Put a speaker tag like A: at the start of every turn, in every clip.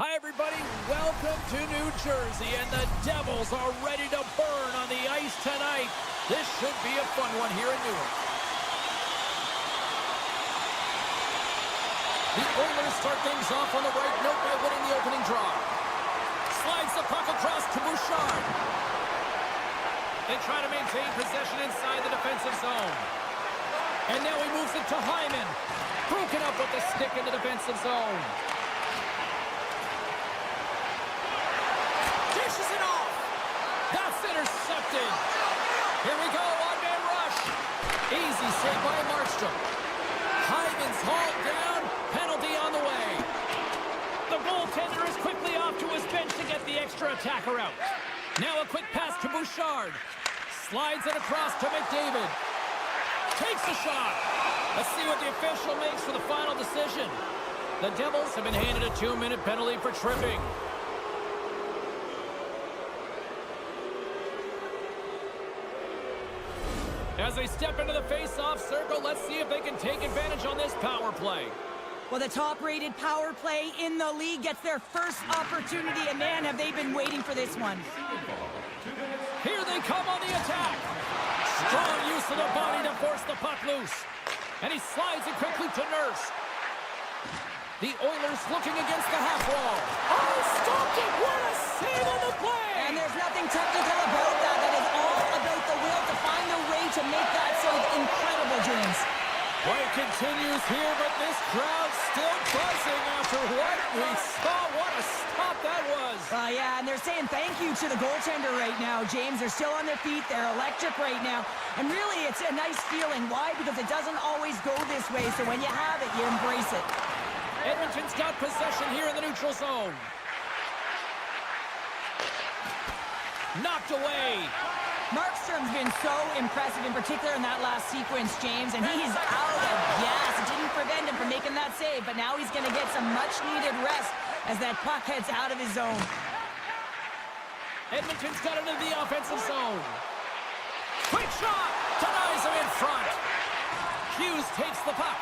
A: Hi, everybody. Welcome to New Jersey, and the Devils are ready to burn on the ice tonight. This should be a fun one here in Newark. The Oilers start things off on the right note by winning the opening draw. Slides the puck across to Bouchard. They try to maintain possession inside the defensive zone. And now he moves it to Hyman. Broken up with the stick in the defensive zone. Dishes it off. That's intercepted. Here we go, one-man rush. Easy save by Markstrom. Hyman's hauled down. Penalty on the way. The goaltender is quickly off to his bench to get the extra attacker out. Now a quick pass to Bouchard. Slides it across to McDavid. Takes a shot. Let's see what the official makes for the final decision. The Devils have been handed a 2-minute penalty for tripping. As they step into the face-off circle, let's see if they can take advantage on this power play.
B: Well, the top-rated power play in the league gets their first opportunity, and man, have they been waiting for this one.
A: Here they come on the attack. Strong use of the body to force the puck loose. And he slides it quickly to Nurse. The Oilers looking against the half wall. Oh, stopped it! What a save on the play!
B: And there's nothing technical about that. That is all about the will to find a way to make that save incredible, James.
A: Play continues here, but this crowd still buzzing after what we saw. What a stop that was.
B: Yeah, and they're saying thank you to the goaltender right now, James. They're still on their feet. They're electric right now. And really, it's a nice feeling. Why? Because it doesn't always go this way, so when you have it, you embrace it.
A: Edmonton's got possession here in the neutral zone. Knocked away.
B: Markstrom's been so impressive, in particular in that last sequence, James, and he's out of gas. It didn't prevent him from making that save, but now he's going to get some much-needed rest as that puck heads out of his zone.
A: Edmonton's got into the offensive zone. Quick shot! Denies him in front. Hughes takes the puck.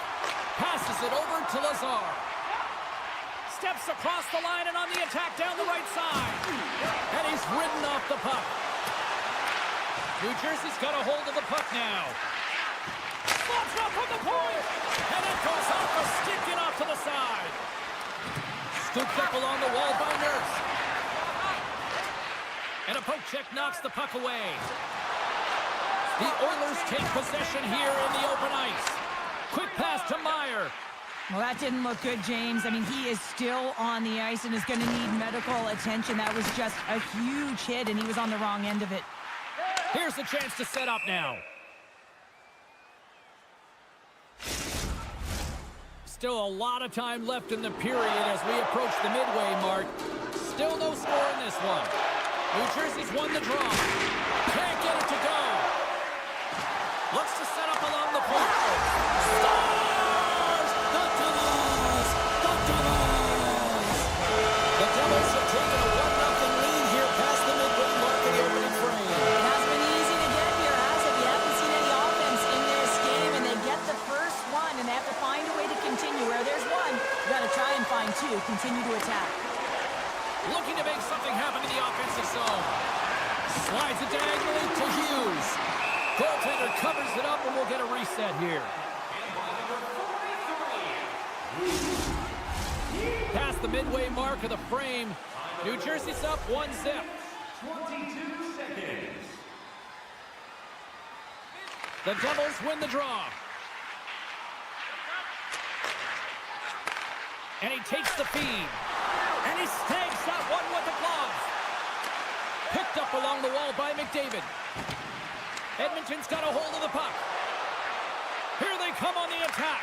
A: Passes it over to Lazar. Steps across the line and on the attack down the right side. And he's ridden off the puck. New Jersey's got a hold of the puck now. Slots up from the point. And it goes off a stick and off to the side. Scooped up along the wall by Nurse. And a poke check knocks the puck away. The Oilers take possession here in the open ice. Quick pass to Meyer.
B: Well, that didn't look good, James. I mean, he is still on the ice and is going to need medical attention. That was just a huge hit, and he was on the wrong end of it.
A: Here's the chance to set up now. Still a lot of time left in the period as we approach the midway mark. Still no score in this one. New Jersey's won the draw. Can't get it to go. Looks to set up along the point. Stars! The Devils! The Devils! The Devils have taken a 1-0 lead here past the midway mark of the opening frame.
B: It hasn't been easy to get here, has it? You haven't seen any offense in this game, and they get the first one, and they have to find a way to continue. Where there's one, you got to try and find two. Continue to attack.
A: Looking to make something happen in the offensive zone. Slides it diagonally to Hughes. Goaltender covers it up, and we'll get a reset here. Past the midway mark of the frame, New Jersey's up 1-0.
C: 22 seconds.
A: The Devils win the draw. And he takes the feed. And he snags that one with the glove. Picked up along the wall by McDavid. Edmonton's got a hold of the puck. Here they come on the attack.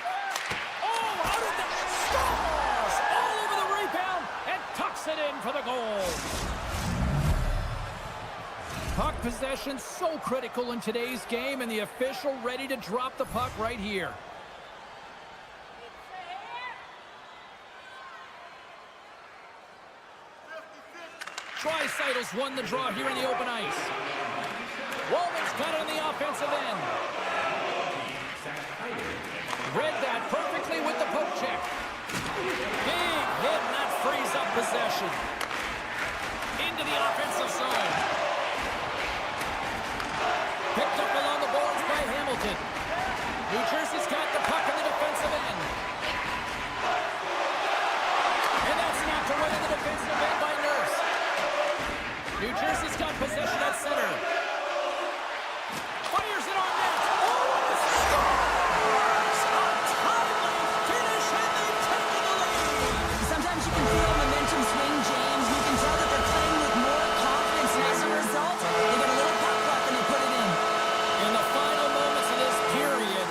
A: Oh, how did that? Scores! All over the rebound and tucks it in for the goal. Puck possession so critical in today's game, and the official ready to drop the puck right here. Tricytle's won the draw here in the open ice. Walman's got it on the offensive end. Read that perfectly with the poke check. Big hit, and that frees up possession. Into the offensive zone. Picked up along the boards by Hamilton. New Jersey's got the puck in the defensive end. And that's snapped away in the defensive end by Nurse. New Jersey's got possession at center. Fires it on net. Oh, scores! A timely finish, and they've taken the lead.
B: Sometimes you can feel momentum swing, James. You can tell that they're playing with more confidence, and as a result, they get a little pop luck and they put it in.
A: In the final moments of this period,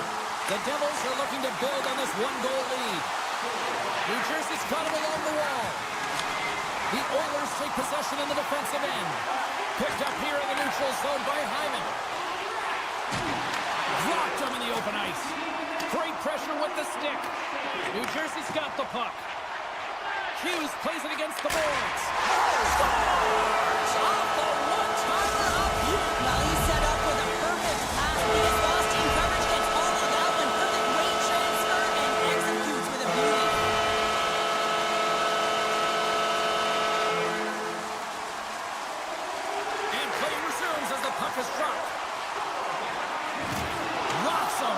A: the Devils are looking to build on this one-goal lead. New Jersey's got him along the wall. The Oilers take possession in the defensive end. Picked up here in the neutral zone by Hyman. Dropped him in the open ice. Great pressure with the stick. New Jersey's got the puck. Hughes plays it against the boards. Scores! Off the one-timer up here.
B: Well, he's set up with a perfect pass. Because lost team coverage gets all of that one. Perfect weight transfer and executes with a beauty.
A: And play resumes as the puck is dropped. Rocks him.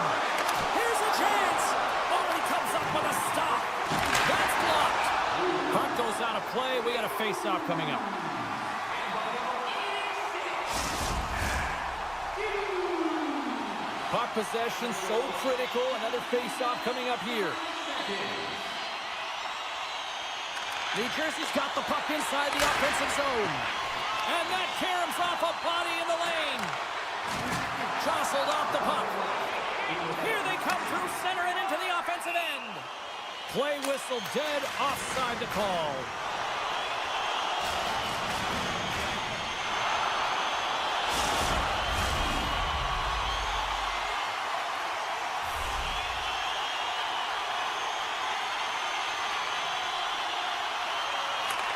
A: Here's a chance. Oh, he comes up with a stop. That's blocked. Puck goes out of play. We got a face-off coming up. Puck possession so critical. Another face-off coming up here. New Jersey's got the puck inside the offensive zone. And that caroms off a body in the lane. Jostled off the puck. Here they come through center and into the offensive end. Play whistle dead, offside to call.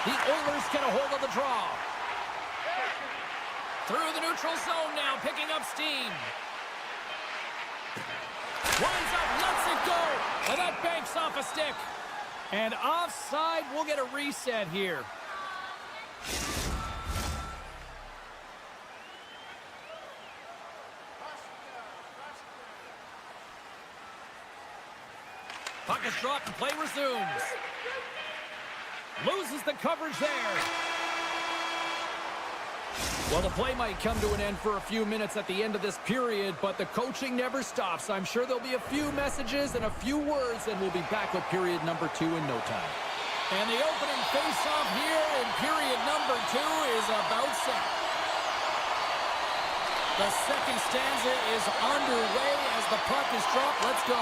A: The Oilers get a hold of the draw. Through the neutral zone now, picking up steam. Winds up, lets it go. And that banks off a stick. And offside, we'll get a reset here. Puck is dropped and play resumes. Loses the coverage there. Well, the play might come to an end for a few minutes at the end of this period, but the coaching never stops. I'm sure there'll be a few messages and a few words, and we'll be back with period number 2 in no time. And the opening face-off here in period number 2 is about set. The second stanza is underway as the puck is dropped. Let's go.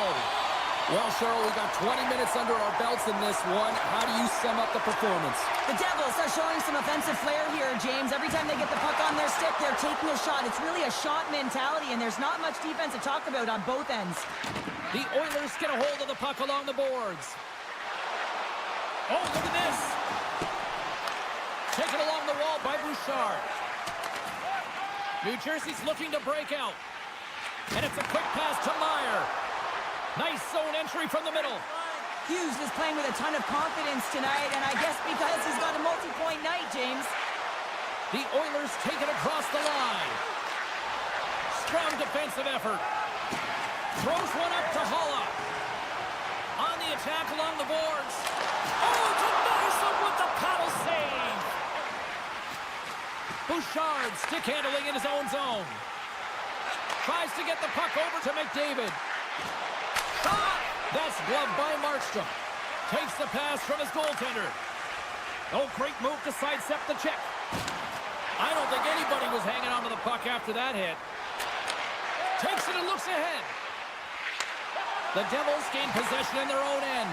A: Well, Cheryl, we got 20 minutes under our belts in this one. How do you sum up the performance?
B: The Devils are showing some offensive flair here, James. Every time they get the puck on their stick, they're taking a shot. It's really a shot mentality, and there's not much defense to talk about on both ends.
A: The Oilers get a hold of the puck along the boards. Oh, look at this. Taken along the wall by Bouchard. New Jersey's looking to break out. And it's a quick pass to Meyer. Nice zone entry from the middle.
B: Hughes is playing with a ton of confidence tonight, and I guess because he's got a multi-point night, James.
A: The Oilers take it across the line. Strong defensive effort. Throws one up to Holla. On the attack along the boards. Oh, denies him with the paddle save. Bouchard stick handling in his own zone. Tries to get the puck over to McDavid. Shot! That's gloved by Markstrom. Takes the pass from his goaltender. Oh, great move to sidestep the check. I don't think anybody was hanging on to the puck after that hit. Takes it and looks ahead. The Devils gain possession in their own end.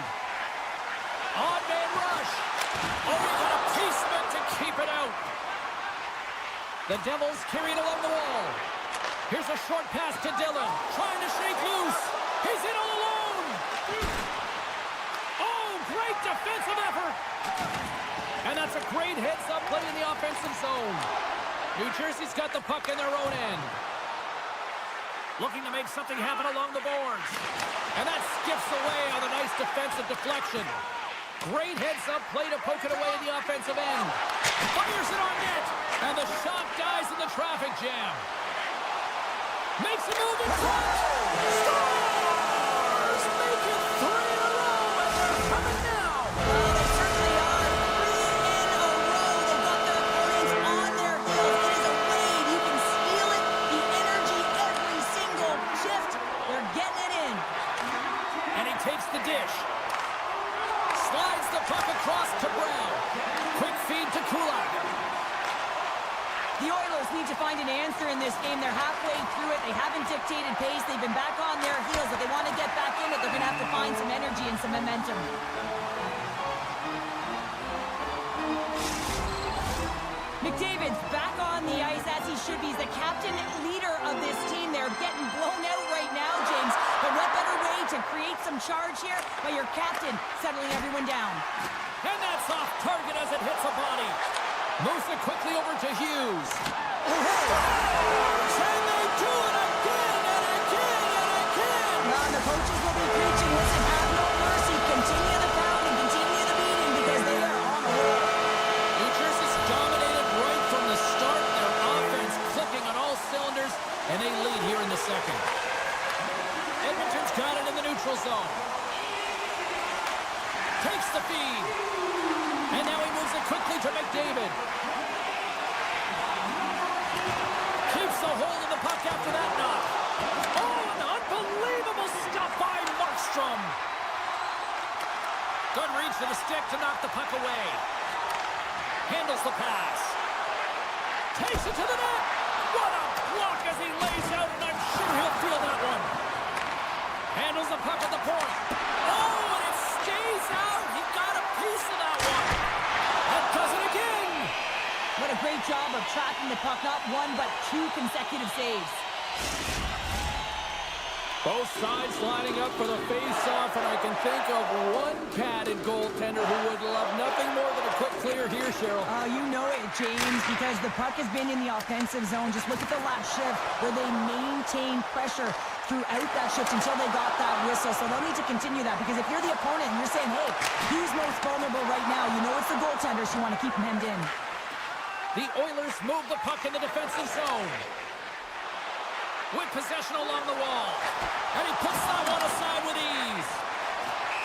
A: Odd man rush. Oh, we got a pieceman to keep it out. The Devils carry it along the wall. Here's a short pass to Dillon. Trying to shake loose. He's in all alone. Oh, great defensive effort. And that's a great heads-up play in the offensive zone. New Jersey's got the puck in their own end. Looking to make something happen along the boards. And that skips away on a nice defensive deflection. Great heads-up play to poke it away in the offensive end. Fires it on net. And the shot dies in the traffic jam. Makes a move in front. Stars make it 3 in a row, and they're coming now.
B: Well, they certainly are. 3 in a row. They've got their opponents on their heels. It is a wave. You can feel it. The energy every single shift. They're getting it in.
A: And he takes the dish. Slides the puck across to Brown. Quick feed to Kulak.
B: The Oilers need to find an answer in this game. They're halfway through it. They haven't dictated pace. They've been back on their heels. If they want to get back in it, they're going to have to find some energy and some momentum. McDavid's back on the ice as he should be. He's the captain leader of this team. They're getting blown out right now, James. But what better way to create some charge here by your captain settling everyone down?
A: And that's off target as it hits a body. Moves it quickly over to Hughes. And they do it again and again and again.
B: Well, the coaches will be preaching, listen, have no mercy. Continue the pounding, continue the beating because they are on a roll.
A: New Jersey's dominated right from the start. Their offense clicking on all cylinders, and they lead here in the second. Edmonton's got it in the neutral zone. Takes the feed. And now he moves it quickly to McDavid. Keeps a hold of the puck after that knock. Oh, an unbelievable stop by Markstrom. Good reach to the stick to knock the puck away. Handles the pass. Takes it to the net. What a block as he lays out, and I'm sure he'll feel that one. Handles the puck at the point. Oh, and it stays out. He got a piece of that one. And does it again.
B: What a great job of tracking the puck. Not one, but 2 consecutive saves.
A: Both sides lining up for the face-off, and I can think of one padded goaltender who would love nothing more than a quick clear here, Cheryl.
B: You know it, James, because the puck has been in the offensive zone. Just look at the last shift where they maintained pressure throughout that shift until they got that whistle. So they'll need to continue that, because if you're the opponent and you're saying, hey, who's most vulnerable right now? You know it's the goaltenders who want to keep them hemmed in.
A: The Oilers move the puck in the defensive zone. With possession along the wall. And he puts that one aside with ease.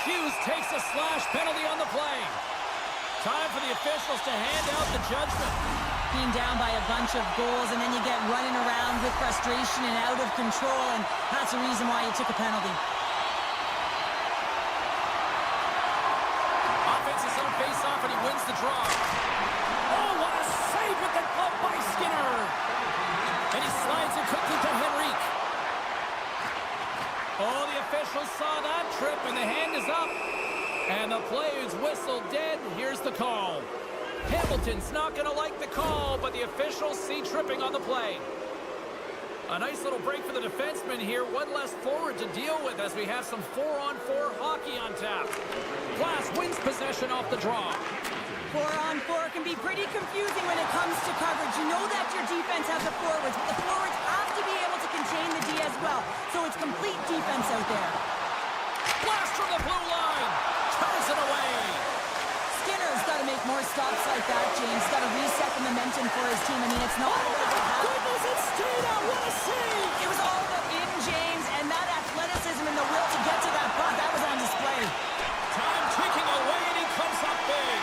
A: Hughes takes a slash penalty on the play. Time for the officials to hand out the judgment.
B: Being down by a bunch of goals, and then you get running around with frustration and out of control, and that's the reason why you took a penalty.
A: Offensive zone face-off, and he wins the draw. Oh, what a save with the glove by Skinner. And he slides it quickly to Henrique. Oh, the officials saw that trip, and the hand is up. And the play is whistled dead. Here's the call. Hamilton's not going to like the call, but the officials see tripping on the play. A nice little break for the defenseman here. One less forward to deal with as we have some 4-on-4 hockey on tap. Glass wins possession off the draw.
B: 4-on-4 can be pretty confusing when it comes to coverage. You know that your defense has the forwards, but the forwards have to be able to contain the D as well. So it's complete defense out there.
A: Blast from the blue line. Turns it away.
B: Skinner's got to make more stops like that, James. Got to reset the momentum for his team. I mean, it's not about how...
A: Goodness, it stayed out. What a save.
B: It was all about in, James, and that athleticism and the will to get to that puck, that was on display.
A: Time ticking away, and he comes up big.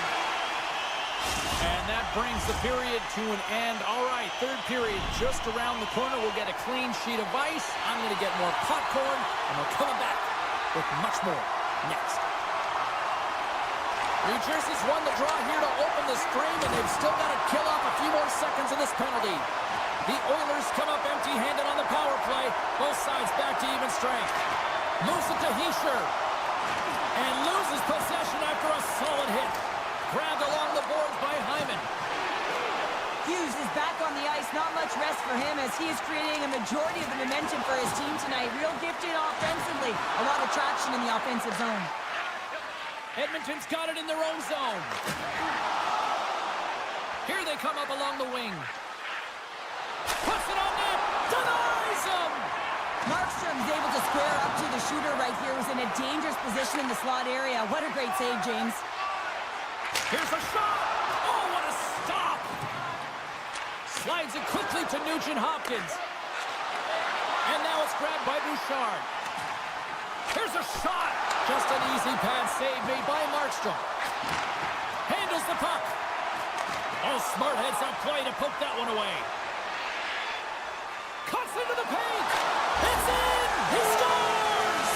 A: And that brings the period to an end. All right, third period just around the corner. We'll get a clean sheet of ice. I'm going to get more popcorn, and we're coming back with much more next. New Jersey's won the draw here to open the stream, and they've still got to kill off a few more seconds of this penalty. The Oilers come up empty-handed on the power play. Both sides back to even strength. Moves it to Heischer. And loses possession after a solid hit. Grabbed along the boards by Hyman.
B: Hughes is back on the ice. Not much rest for him as he is creating a majority of the momentum for his team tonight. Real gifted offensively. A lot of traction in the offensive zone.
A: Edmonton's got it in their own zone. Here they come up along the wing. Puts it on net. Denies him.
B: Markstrom's able to square up to the shooter right here. Was in a dangerous position in the slot area. What a great save, James.
A: Here's a shot. Oh, what a stop. Slides it quickly to Nugent-Hopkins. And now it's grabbed by Bouchard. Here's a shot. Just an easy pad save made by Markstrom. Handles the puck. Oh, smart heads up play to poke that one away. Cuts into the paint. It's in. He scores.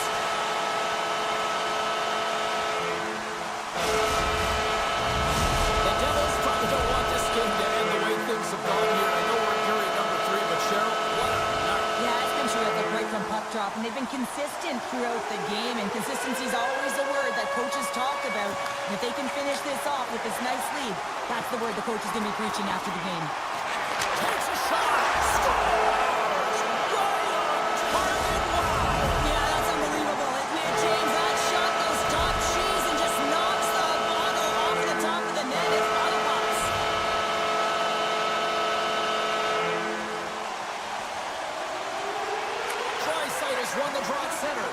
A: The Devils probably don't want this game to end the way things have gone here. I know we're in period number 3, but Cheryl, what a night.
B: Yeah, it's been terrific right from puck drop, and they've been consistent throughout the game, and consistency is always a word that coaches talk about. And if they can finish this off with this nice lead, that's the word the coach is going to be preaching after the game.
A: Takes a shot. Scores. Right on target. Wow.
B: Yeah, that's unbelievable, isn't it, James? That shot goes top cheese and just knocks the bottle off the top of the net. It's out of box.
A: Draisaitl has won the draw at center.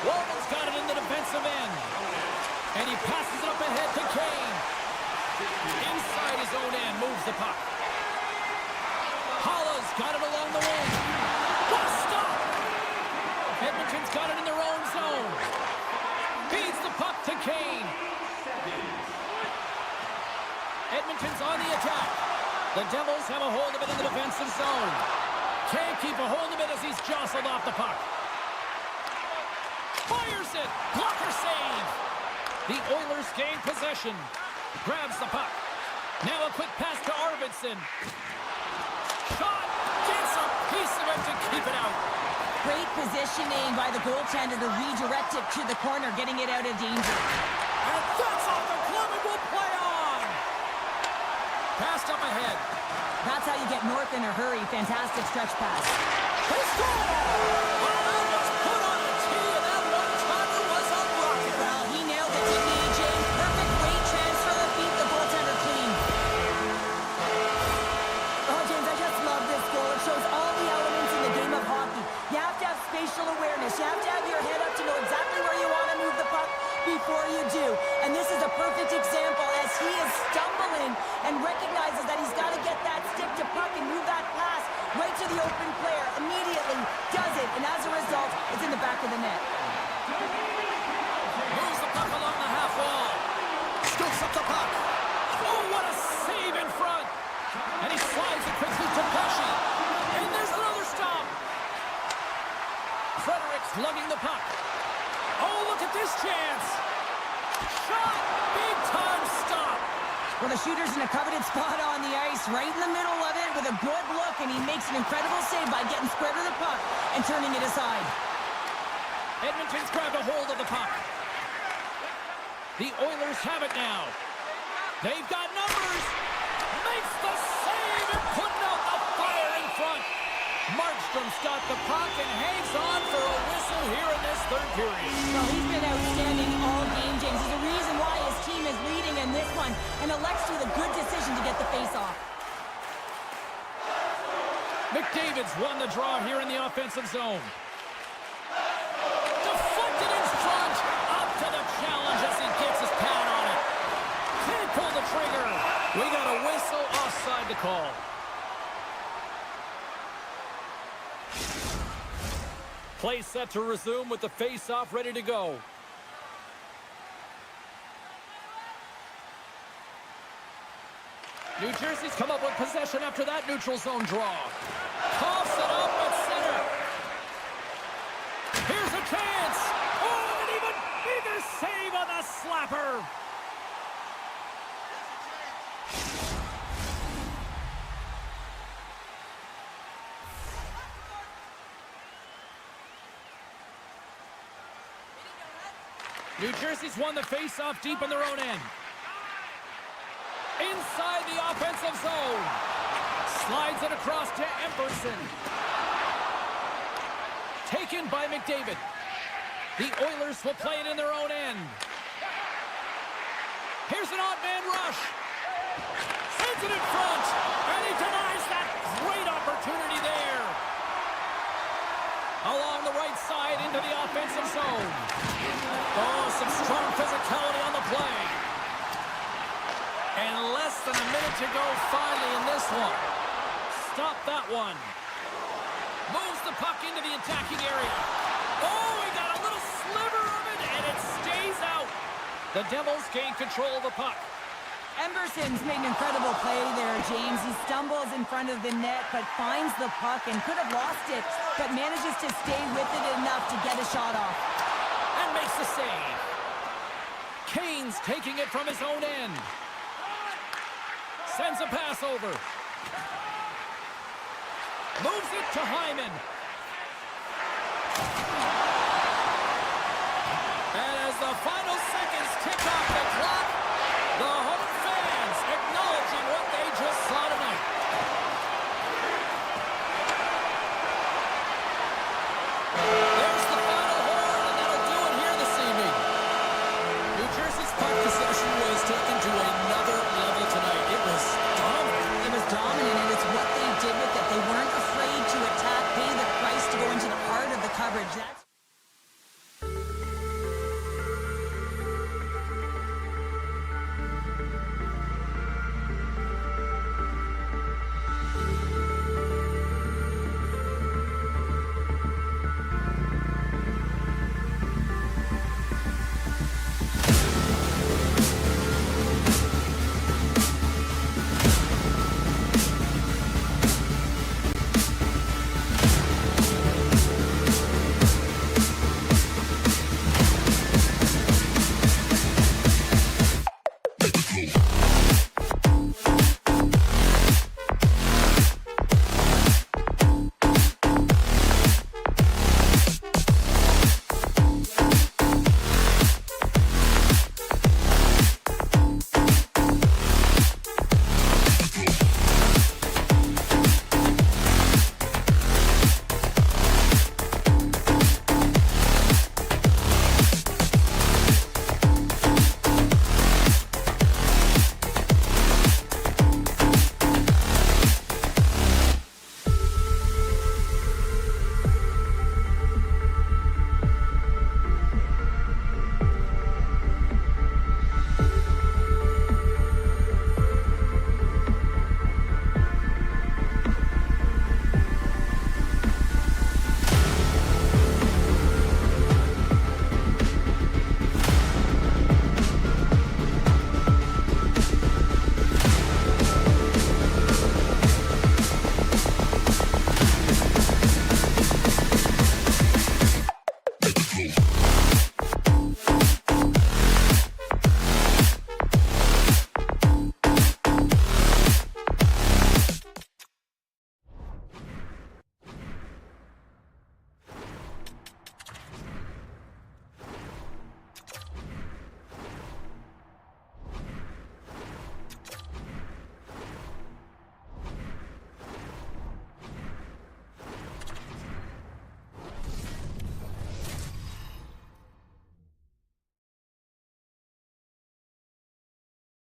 A: Walden's got it in the defensive end. And he passes it up ahead to Kane. Inside his own end, moves the puck. Holla's got it along the wing. What a stop! Edmonton's got it in their own zone. Feeds the puck to Kane. Edmonton's on the attack. The Devils have a hold of it in the defensive zone. Can't keep a hold of it as he's jostled off the puck. Fires it! Blocker save! The Oilers gain possession. Grabs the puck. Now a quick pass to Arvidsson. Shot! Gets a piece of it to keep it out.
B: Great positioning by the goaltender to redirect it to the corner, getting it out of danger.
A: And that's off the glove and will play on! Passed up ahead.
B: That's how you get north in a hurry. Fantastic stretch pass.
A: They score! Well, that was put on the tee, and that one-timer was a rocket.
B: Well, he nailed it, didn't he, James? Perfect weight transfer, beat the goaltender clean. Oh, James, I just love this goal. It shows all the elements in the game of hockey. You have to have spatial awareness. You have to have your head up to know exactly where you want to move the puck before you do. And this is a perfect example as he is stumbling and recognizes that he's got to get that stick to puck and move that pass right to the open player. Immediately does it, and as a result, it's in the back of the net.
A: Moves the puck along the half wall. Scoops up the puck. Oh, what a save in front. And he slides it quickly to Pesci. And there's another stop. Fredericks lugging the puck. Oh, look at this chance. Shot. Big time stop.
B: Well, the shooter's in a coveted spot on the ice, right in the middle of it with a good look, and he makes an incredible save by getting square to the puck and turning it aside.
A: Edmonton's grabbed a hold of the puck. The Oilers have it now. They've got numbers. Makes the save and putting out the fire in front. Markstrom's got the puck and hangs on for a whistle here in this third period.
B: Well, he's been outstanding all game, James. There's a reason why his team is leading in this one, and elects to with a good decision to get the face-off.
A: McDavid's won the draw here in the offensive zone. Deflected in front. Up to the challenge as he gets his pad on it. Can't pull the trigger. We got a whistle offside to call. Play set to resume with the face-off ready to go. New Jersey's come up with possession after that neutral zone draw. Coughs it up at center. Here's a chance. Oh, an even bigger save on the slapper. New Jersey's won the face-off deep in their own end. Inside the offensive zone. Slides it across to Emberson. Taken by McDavid. The Oilers will play it in their own end. Here's an odd man rush. Sends it in front. And he denies that great opportunity there. Along the right side into the offensive zone. Oh, some strong physicality on the play. And less than a minute to go finally in this one. Stop that one. Moves the puck into the attacking area. Oh, he got a little sliver of it, and it stays out. The Devils gain control of the puck.
B: Emberson's made an incredible play there, James. He stumbles in front of the net, but finds the puck and could have lost it, but manages to stay with it enough to get a shot off.
A: And makes the save. Kane's taking it from his own end. Sends a pass over. Moves it to Hyman. And as the final seconds tick off the clock, the home fans acknowledging what they just saw tonight. There's the final horn, and that'll do it here this evening. New Jersey's puck possession was taken to another level tonight. It was dominant.
B: It was dominant, and it's what they did with it. They weren't afraid to attack, pay the price to go into the heart of the coverage. That's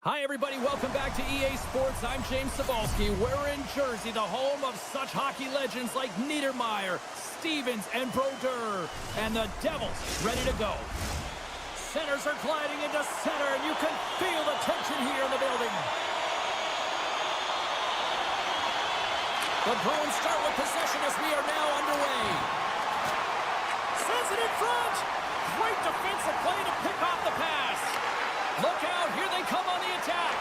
A: Hi, everybody. Welcome back to EA Sports. I'm James Cebulski. We're in Jersey, the home of such hockey legends like Niedermeyer, Stevens, and Brodeur. And the Devils ready to go. Centers are gliding into center, and you can feel the tension here in the building. The Bruins start with possession as we are now underway. Sends it in front. Great defensive play to pick off the pass. Look out, here they come on the attack.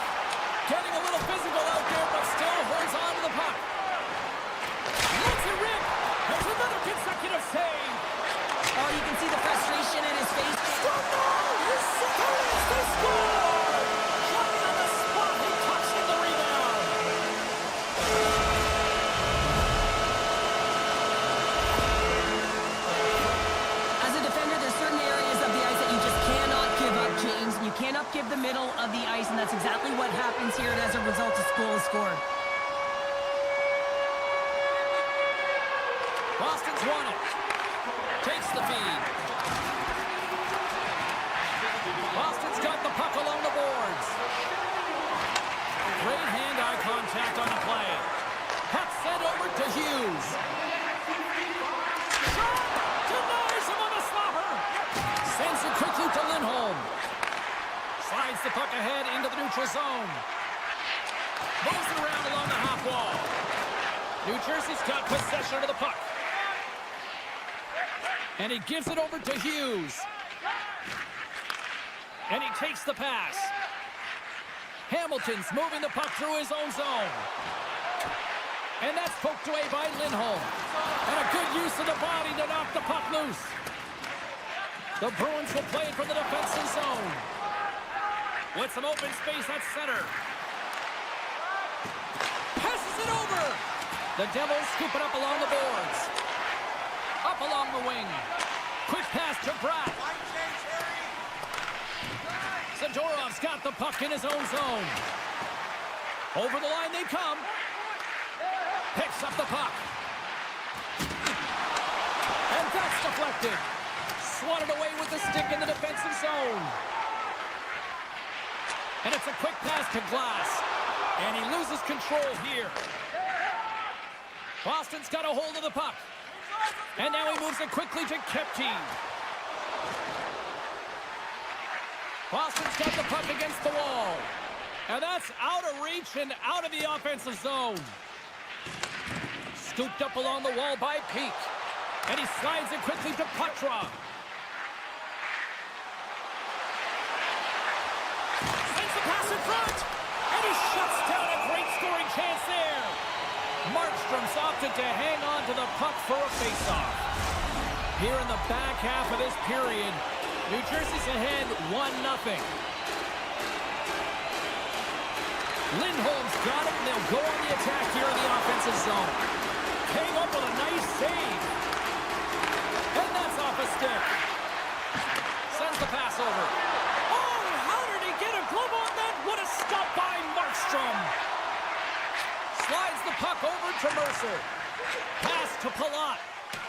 A: Getting a little physical out there, but still holds on to the puck. Lets it rip. There's another consecutive save.
B: Oh, you can see the frustration in his face.
A: They score! Jumping on the spot, he touching the rebound.
B: As a defender, there's certain areas of the ice that you just cannot give up, James. You cannot give the middle of the ice, and that's exactly what happens here as a result of goal is scored.
A: Boston's won it. Takes the feed. Boston's got the puck along the boards. Great hand-eye contact on the play. Puck sent over to Hughes. Shot! Denies him on the slapper. Sends it quickly to Lindholm. Slides the puck ahead into the neutral zone. Moves it around along the half wall. New Jersey's got possession of the puck. And he gives it over to Hughes. And he takes the pass. Hamilton's moving the puck through his own zone. And that's poked away by Lindholm. And a good use of the body to knock the puck loose. The Bruins will play it from the defensive zone. With some open space at center. Passes it over. The Devils scoop it up along the boards. Up along the wing. Quick pass to Bratt. Zadorov's got the puck in his own zone. Over the line they come. Picks up the puck. And that's deflected. Swatted away with the stick in the defensive zone. And it's a quick pass to Glass. And he loses control here. Boston's got a hold of the puck. And now he moves it quickly to Kepke. Boston's got the puck against the wall. And that's out of reach and out of the offensive zone. Scooped up along the wall by Peak. And he slides it quickly to Petrov. Sends the pass in front. And he shuts down a great scoring chance there. Markstrom's opted to hang on to the puck for a faceoff. Here in the back half of this period, New Jersey's ahead 1-0. Lindholm's got it, and they'll go on the attack here in the offensive zone. Came up with a nice save. And that's off a stick. Sends the pass over. Oh, how did he get a glove on that? What a stop by Markstrom. Slides the puck over to Mercer. Pass to Palat.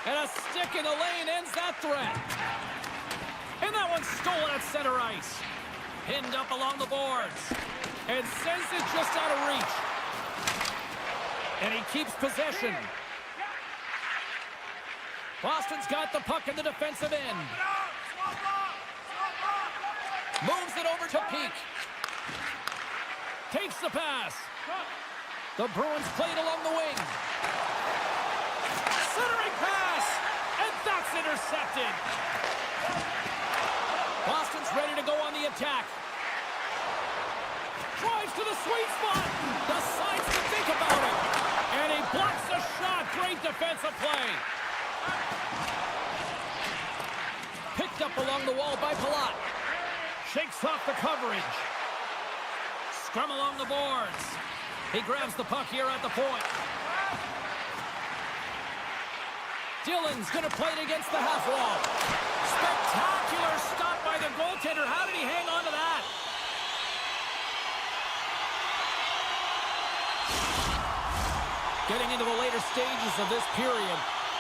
A: And a stick in the lane ends that threat. And that one's stolen at center ice. Pinned up along the boards. And sends it just out of reach. And he keeps possession. Boston's got the puck in the defensive end. Moves it over to Peak. Takes the pass. The Bruins played along the wing. Centering pass. And that's intercepted. Boston's ready to go on the attack. Drives to the sweet spot. Decides to think about it. And he blocks the shot. Great defensive play. Picked up along the wall by Palat. Shakes off the coverage. Scrum along the boards. He grabs the puck here at the point. Dillon's going to play it against the half wall. Spectacular stop by the goaltender. How did he hang on to that? Getting into the later stages of this period,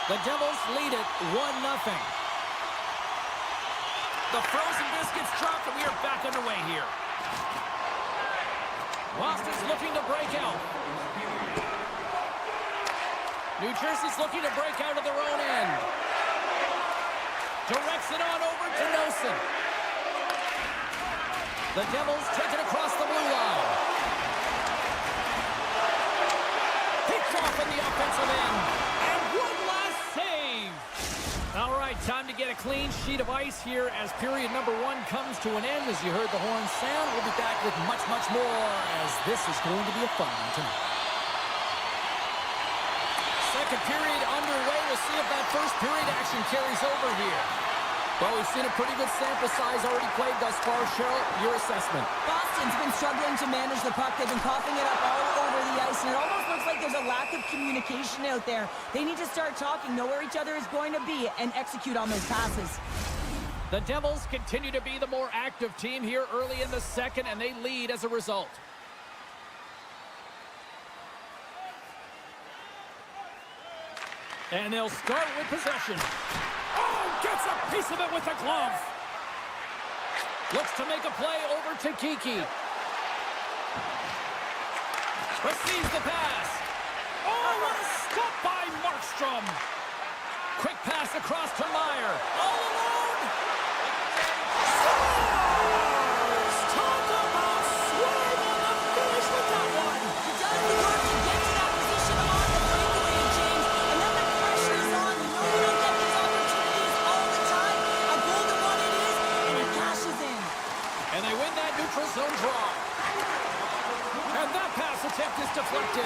A: the Devils lead it 1-0. The frozen biscuits drop, and we are back underway here. Boston's looking to break out. New Jersey's looking to break out of their own end. Directs it on over to Nelson. The Devils take it across the blue line. Picked off in the offensive end. And one last save. All right, time to get a clean sheet of ice here as period number 1 comes to an end. As you heard the horn sound, we'll be back with much, much more as this is going to be a fun one tonight. Second period underway. We'll see if that first period action carries over here. Well, we've seen a pretty good sample size already played thus far. Cheryl, your assessment.
B: Boston's been struggling to manage the puck. They've been coughing it up all over the ice, and it almost looks like there's a lack of communication out there. They need to start talking, know where each other is going to be, and execute on those passes.
A: The Devils continue to be the more active team here early in the second, and they lead as a result. And they'll start with possession. Oh, gets a piece of it with the glove. Looks to make a play over to Kiki. Receives the pass. Oh, what a stop by Markstrom. Quick pass across to Meyer. All alone. Scores! Talk attempt is deflected.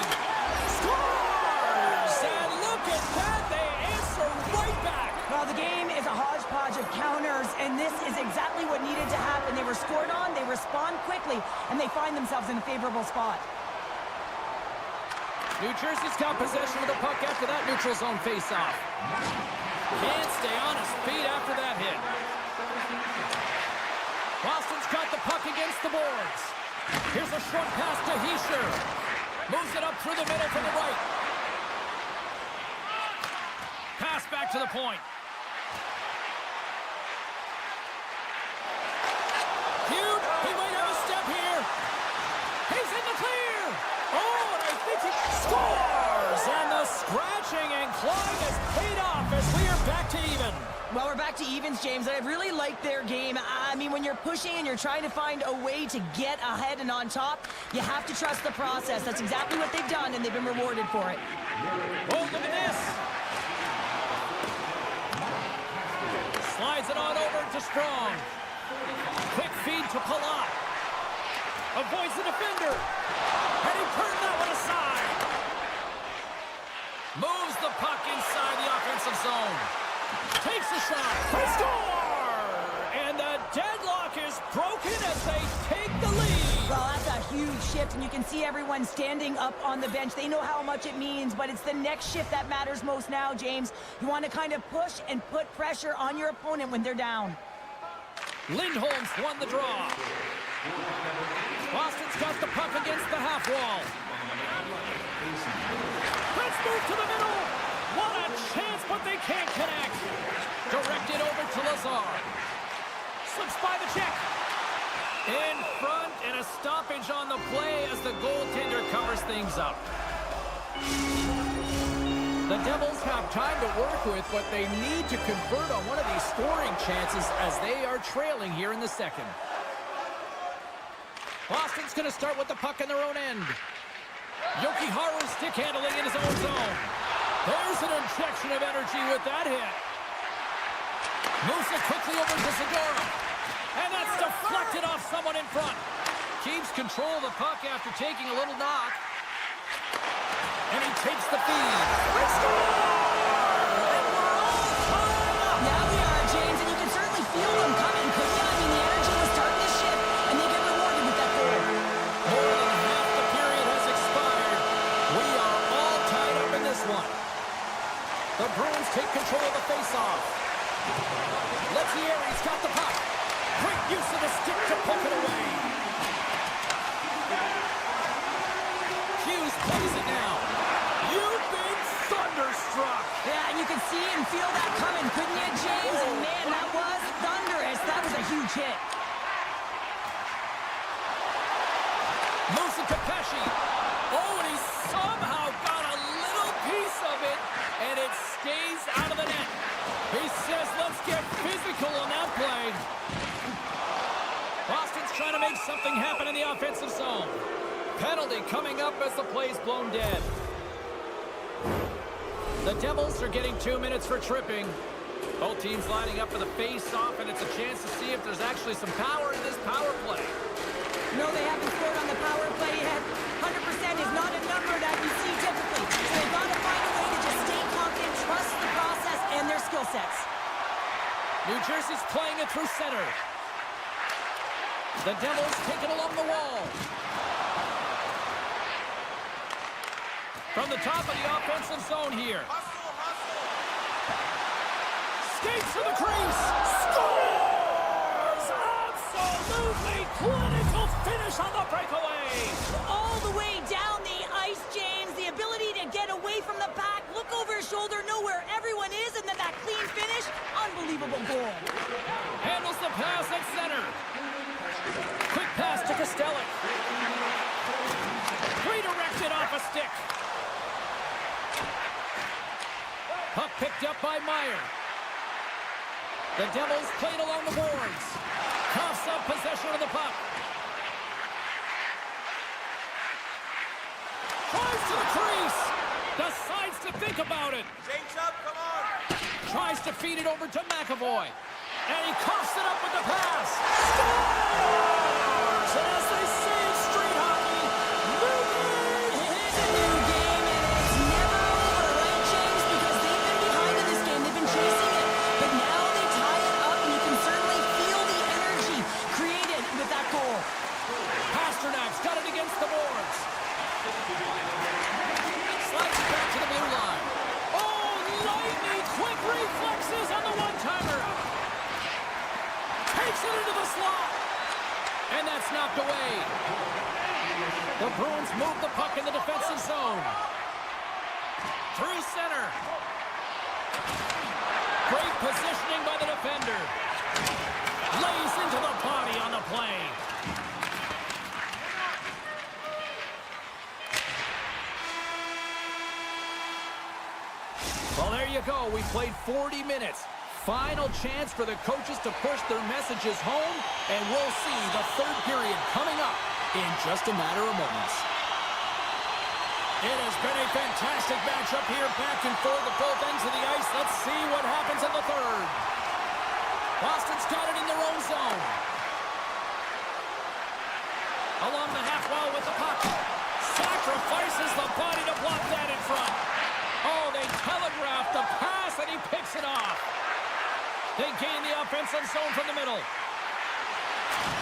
A: Scores! And look at that, they answer right back.
B: Well, the game is a hodgepodge of counters, and this is exactly what needed to happen. They were scored on, they respond quickly, and they find themselves in a favorable spot.
A: New Jersey's got possession of the puck after that neutral zone faceoff. Can't stay on his feet after that hit. Boston's got the puck against the boards. Here's a short pass to Heischer. Moves it up through the middle from the right. Pass back to the point. Hughes, he might have a step here. He's in the clear. Oh, and I think he scores. And the scratching and clawing has paid off as we are back to even.
B: Well, we're back to evens, James. I really like their game. I mean, when you're pushing and you're trying to find a way to get ahead and on top, you have to trust the process. That's exactly what they've done, and they've been rewarded for it.
A: Oh, look at this. Slides it on over to Strong. Quick feed to Palat. Avoids the defender. And he turned that one aside. Moves the puck inside the offensive zone. Takes a shot. They score! And the deadlock is broken as they take the lead.
B: Well, that's a huge shift, and you can see everyone standing up on the bench. They know how much it means, but it's the next shift that matters most now, James. You want to kind of push and put pressure on your opponent when they're down.
A: Lindholm's won the draw. Boston's got the puck against the half wall. Let's move to the middle. What a chance, but they can't connect. Directed over to Lazar. Slips by the check. In front, and a stoppage on the play as the goaltender covers things up. The Devils have time to work with, but they need to convert on one of these scoring chances as they are trailing here in the second. Boston's going to start with the puck in their own end. Jokiharju stick handling in his own zone. There's an injection of energy with that hit. Moves it quickly over to Segura. And that's deflected off someone in front. Keeps control of the puck after taking a little knock. And he takes the feed. They score! And we're all tied up.
B: Now we are, James, and you can certainly feel them coming, couldn't you? I mean, the energy was starting to shift, and they get rewarded with that goal.
A: More than half the period has expired. We are all tied up in this one. The Bruins take control of the faceoff. Lettieri's got the puck. Great use of the stick to poke it away. Hughes plays it now. You've been thunderstruck.
B: Yeah, and you can see and feel that coming, couldn't you, James? And man, that was thunderous. That was a huge hit.
A: Moves it to Pesci. Oh, and he somehow got a little piece of it, and it stays out of the net. He says, let's get physical on that play. Boston's trying to make something happen in the offensive zone. Penalty coming up as the play's blown dead. The Devils are getting 2 minutes for tripping. Both teams lining up for the face-off, and it's a chance to see if there's actually some power in this power play.
B: No, they haven't scored on the power play yet. 100% is not a number that you see typically. So they've got to find a way to just stay confident, trust the process and their skill sets.
A: New Jersey's playing it through center. The Devils take it along the wall. From the top of the offensive zone here. Skates to the crease. Scores! Absolutely clinical finish on the breakaway.
B: All the way down the ice, James. The ability to get away from the pack, look over his shoulder, know where everyone is, and then that clean finish. Unbelievable goal.
A: Handles the pass at center. Quick pass to Kostelic. Redirected off a stick. Puck picked up by Meyer. The Devils played along the boards. Coughs up possession of the puck. Tries to the crease. Decides to think about it.
D: Change up, come on.
A: Tries to feed it over to McAvoy. And he coughs it up with the pass. Scores! And as they say in street hockey, moving Takes it into the slot. And that's knocked away. The Bruins move the puck in the defensive zone. Through center. Great positioning by the defender. Lays into the body on the play. Well, there you go. We played 40 minutes. Final chance for the coaches to push their messages home, and we'll see the third period coming up in just a matter of moments. It has been a fantastic matchup here, back and forth at both ends of the ice. Let's see what happens in the third. Boston's got it in their own zone. Along the half wall with the puck. Sacrifices the body to block that in front. Oh, they telegraphed the pass, and he picks it off. They gain the offensive zone from the middle.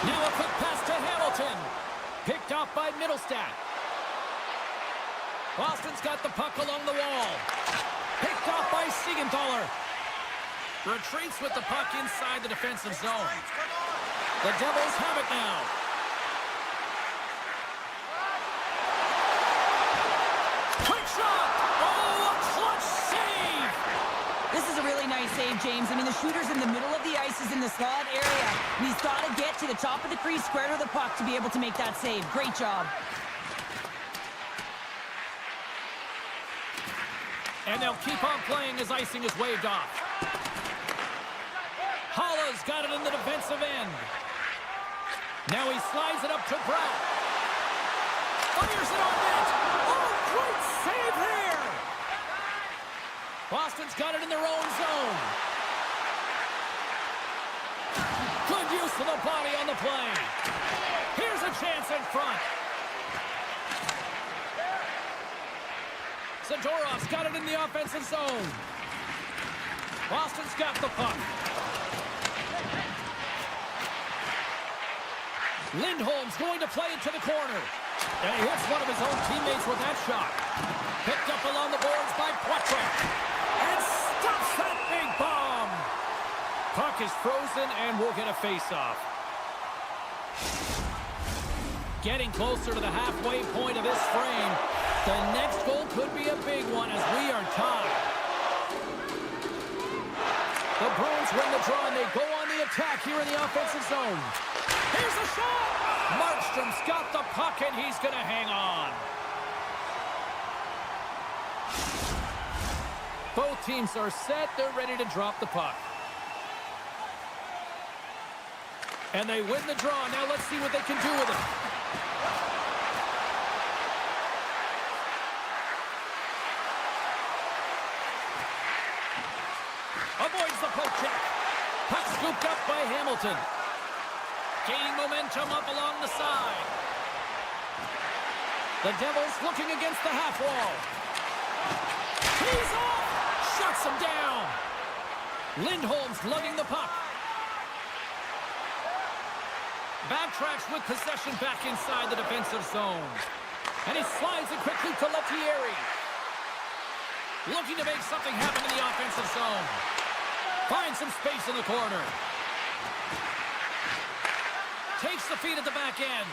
A: Now a quick pass to Hamilton. Picked off by Middlestat. Boston's got the puck along the wall. Picked off by Siegenthaler. Retreats with the puck inside the defensive zone. The Devils have it now. Quick shot! Oh, a clutch save!
B: This is a really nice save, James. I mean, the shooter's in the middle of the ice, is in the slot area. And he's got to get to the top of the crease, square to the puck to be able to make that save. Great job.
A: And they'll keep on playing as icing is waved off. Holla's got it in the defensive end. Now he slides it up to Brown. Fires it on net. Oh, great save there. Boston's got it in their own zone. Good use of the body on the play. Here's a chance in front. Zadorov's got it in the offensive zone. Boston's got the puck. Lindholm's going to play it to the corner. And he hits one of his own teammates with that shot. Picked up along the boards by Poitras. And stops that big bomb. Puck is frozen, and we'll get a face-off. Getting closer to the halfway point of this frame. The next goal could be a big one as we are tied. The Bruins win the draw, and they go on the attack here in the offensive zone. Here's a shot! Markstrom's got the puck, and he's going to hang on. Both teams are set. They're ready to drop the puck. And they win the draw. Now let's see what they can do with it. Avoids the poke check. Puck scooped up by Hamilton. Gaining momentum up along the side. The Devils looking against the half wall. He's off! Shuts him down. Lindholm's lugging the puck. Backtracks with possession back inside the defensive zone. And he slides it quickly to Lettieri. Looking to make something happen in the offensive zone. Finds some space in the corner. Takes the feed at the back end.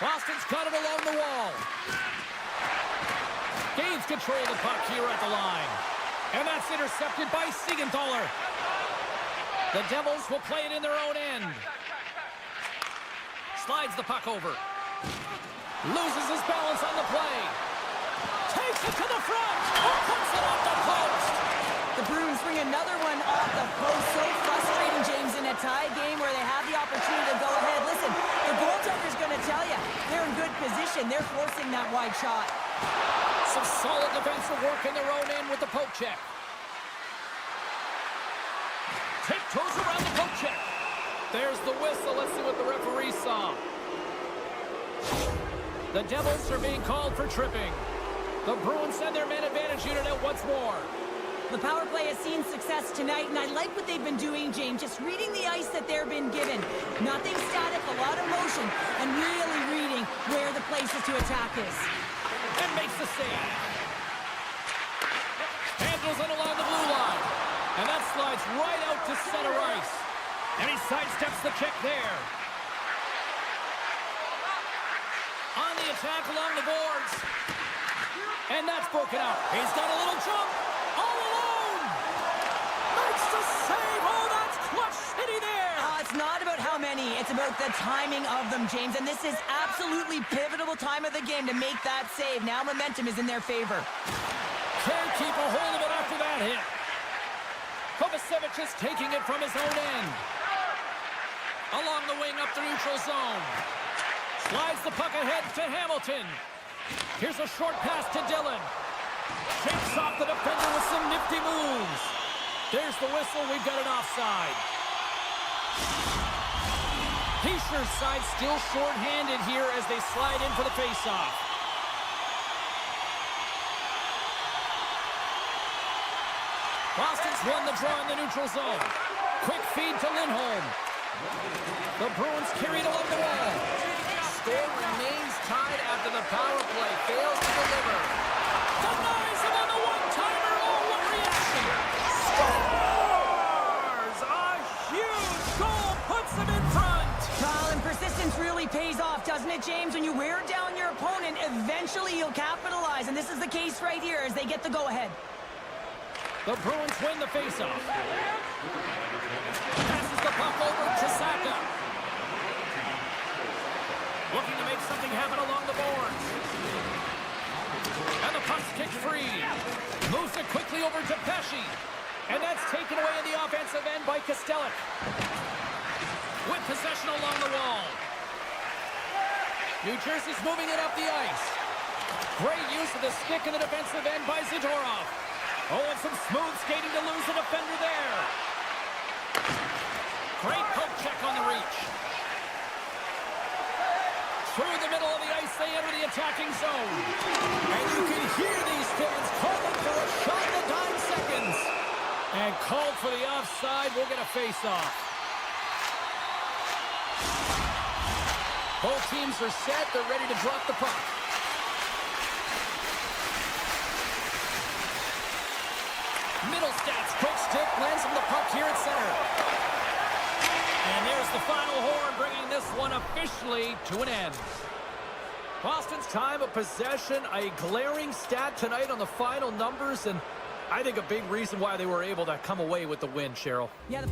A: Boston's got it along the wall. Gains control of the puck here at the line. And that's intercepted by Siegenthaler. The Devils will play it in their own end. Slides the puck over. Loses his balance on the play. Takes it to the front. Oh, puts it off the post.
B: The Bruins bring another one off the post. So frustrating, James, in a tie game where they have the opportunity to go ahead. Listen, the goaltender's going to tell you they're in good position. They're forcing that wide shot.
A: Some solid defensive work in their own end with the poke check. Tiptoes around the poke check. There's the whistle. Let's see what the referee saw. The Devils are being called for tripping. The Bruins send their man advantage unit out once more.
B: The power play has seen success tonight, and I like what they've been doing, James. Just reading the ice that they've been given. Nothing static, a lot of motion, and really reading where the places to attack is.
A: And makes the save. Handles it along the blue line. And that slides right out to center ice. And he sidesteps the check there. On the attack along the boards. And that's broken out. He's got a little jump. All alone. Makes the save. Oh, that's clutch city there.
B: It's not about how many. It's about the timing of them, James. And this is absolutely pivotal time of the game to make that save. Now momentum is in their favor.
A: Can't keep a hold of it after that hit. Kovacevic is taking it from his own end. Along the wing up the neutral zone. Slides the puck ahead to Hamilton. Here's a short pass to Dillon. Shakes off the defender with some nifty moves. There's the whistle. We've got an offside. Heischer's side still short-handed here as they slide in for the face-off. Boston's won the draw in the neutral zone. Quick feed to Lindholm. The Bruins carry it along the wall. Score remains tied after the power play fails to deliver. Denies him on the one-timer. Oh, what reaction! Scores! A huge goal puts them in front.
B: Well, and persistence really pays off, doesn't it, James? When you wear down your opponent, eventually you'll capitalize. And this is the case right here as they get the go-ahead.
A: The Bruins win the faceoff. Passes the puck over to Saka. Looking to make something happen along the boards. And the puck's kicked free. Moves it quickly over to Pesci. And that's taken away in the offensive end by Kostelec. With possession along the wall. New Jersey's moving it up the ice. Great use of the stick in the defensive end by Zadorov. Oh, and some smooth skating to lose the defender there. Great poke check on the reach. Through the middle of the ice, they enter the attacking zone. And you can hear these fans calling for a shot in the dying seconds. And called for the offside. We'll get a face-off. Both teams are set. They're ready to drop the puck. Middle stats, quick stick, lands from the puck here at center. And there's the final horn, bringing this one officially to an end. Boston's time of possession, a glaring stat tonight on the final numbers, and I think a big reason why they were able to come away with the win, Cheryl.
B: Yeah,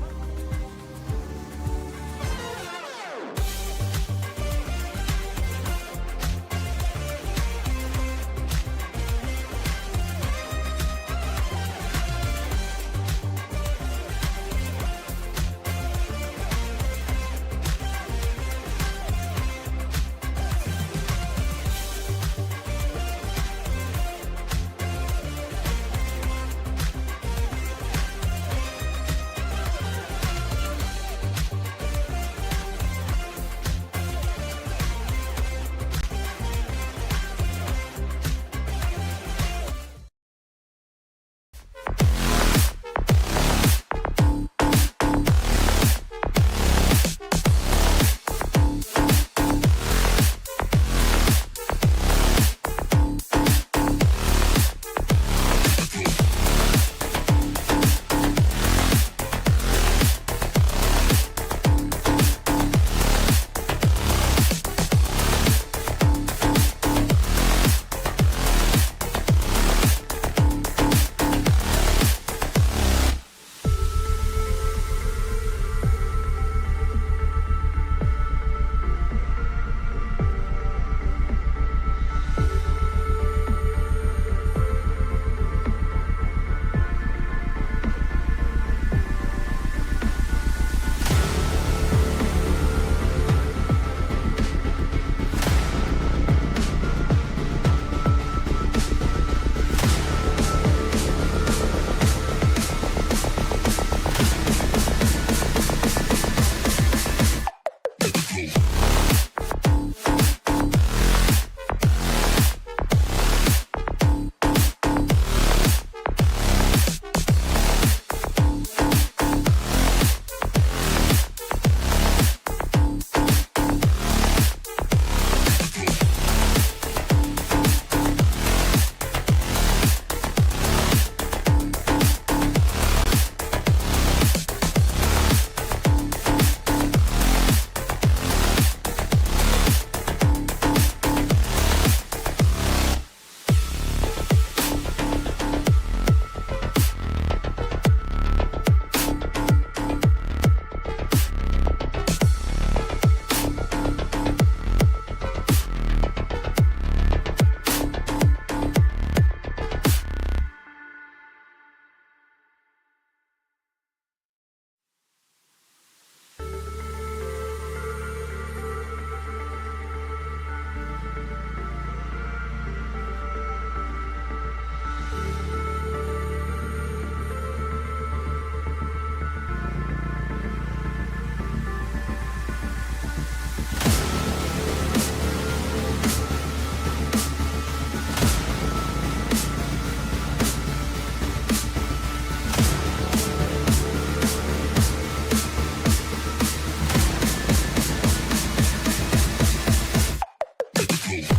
A: Welcome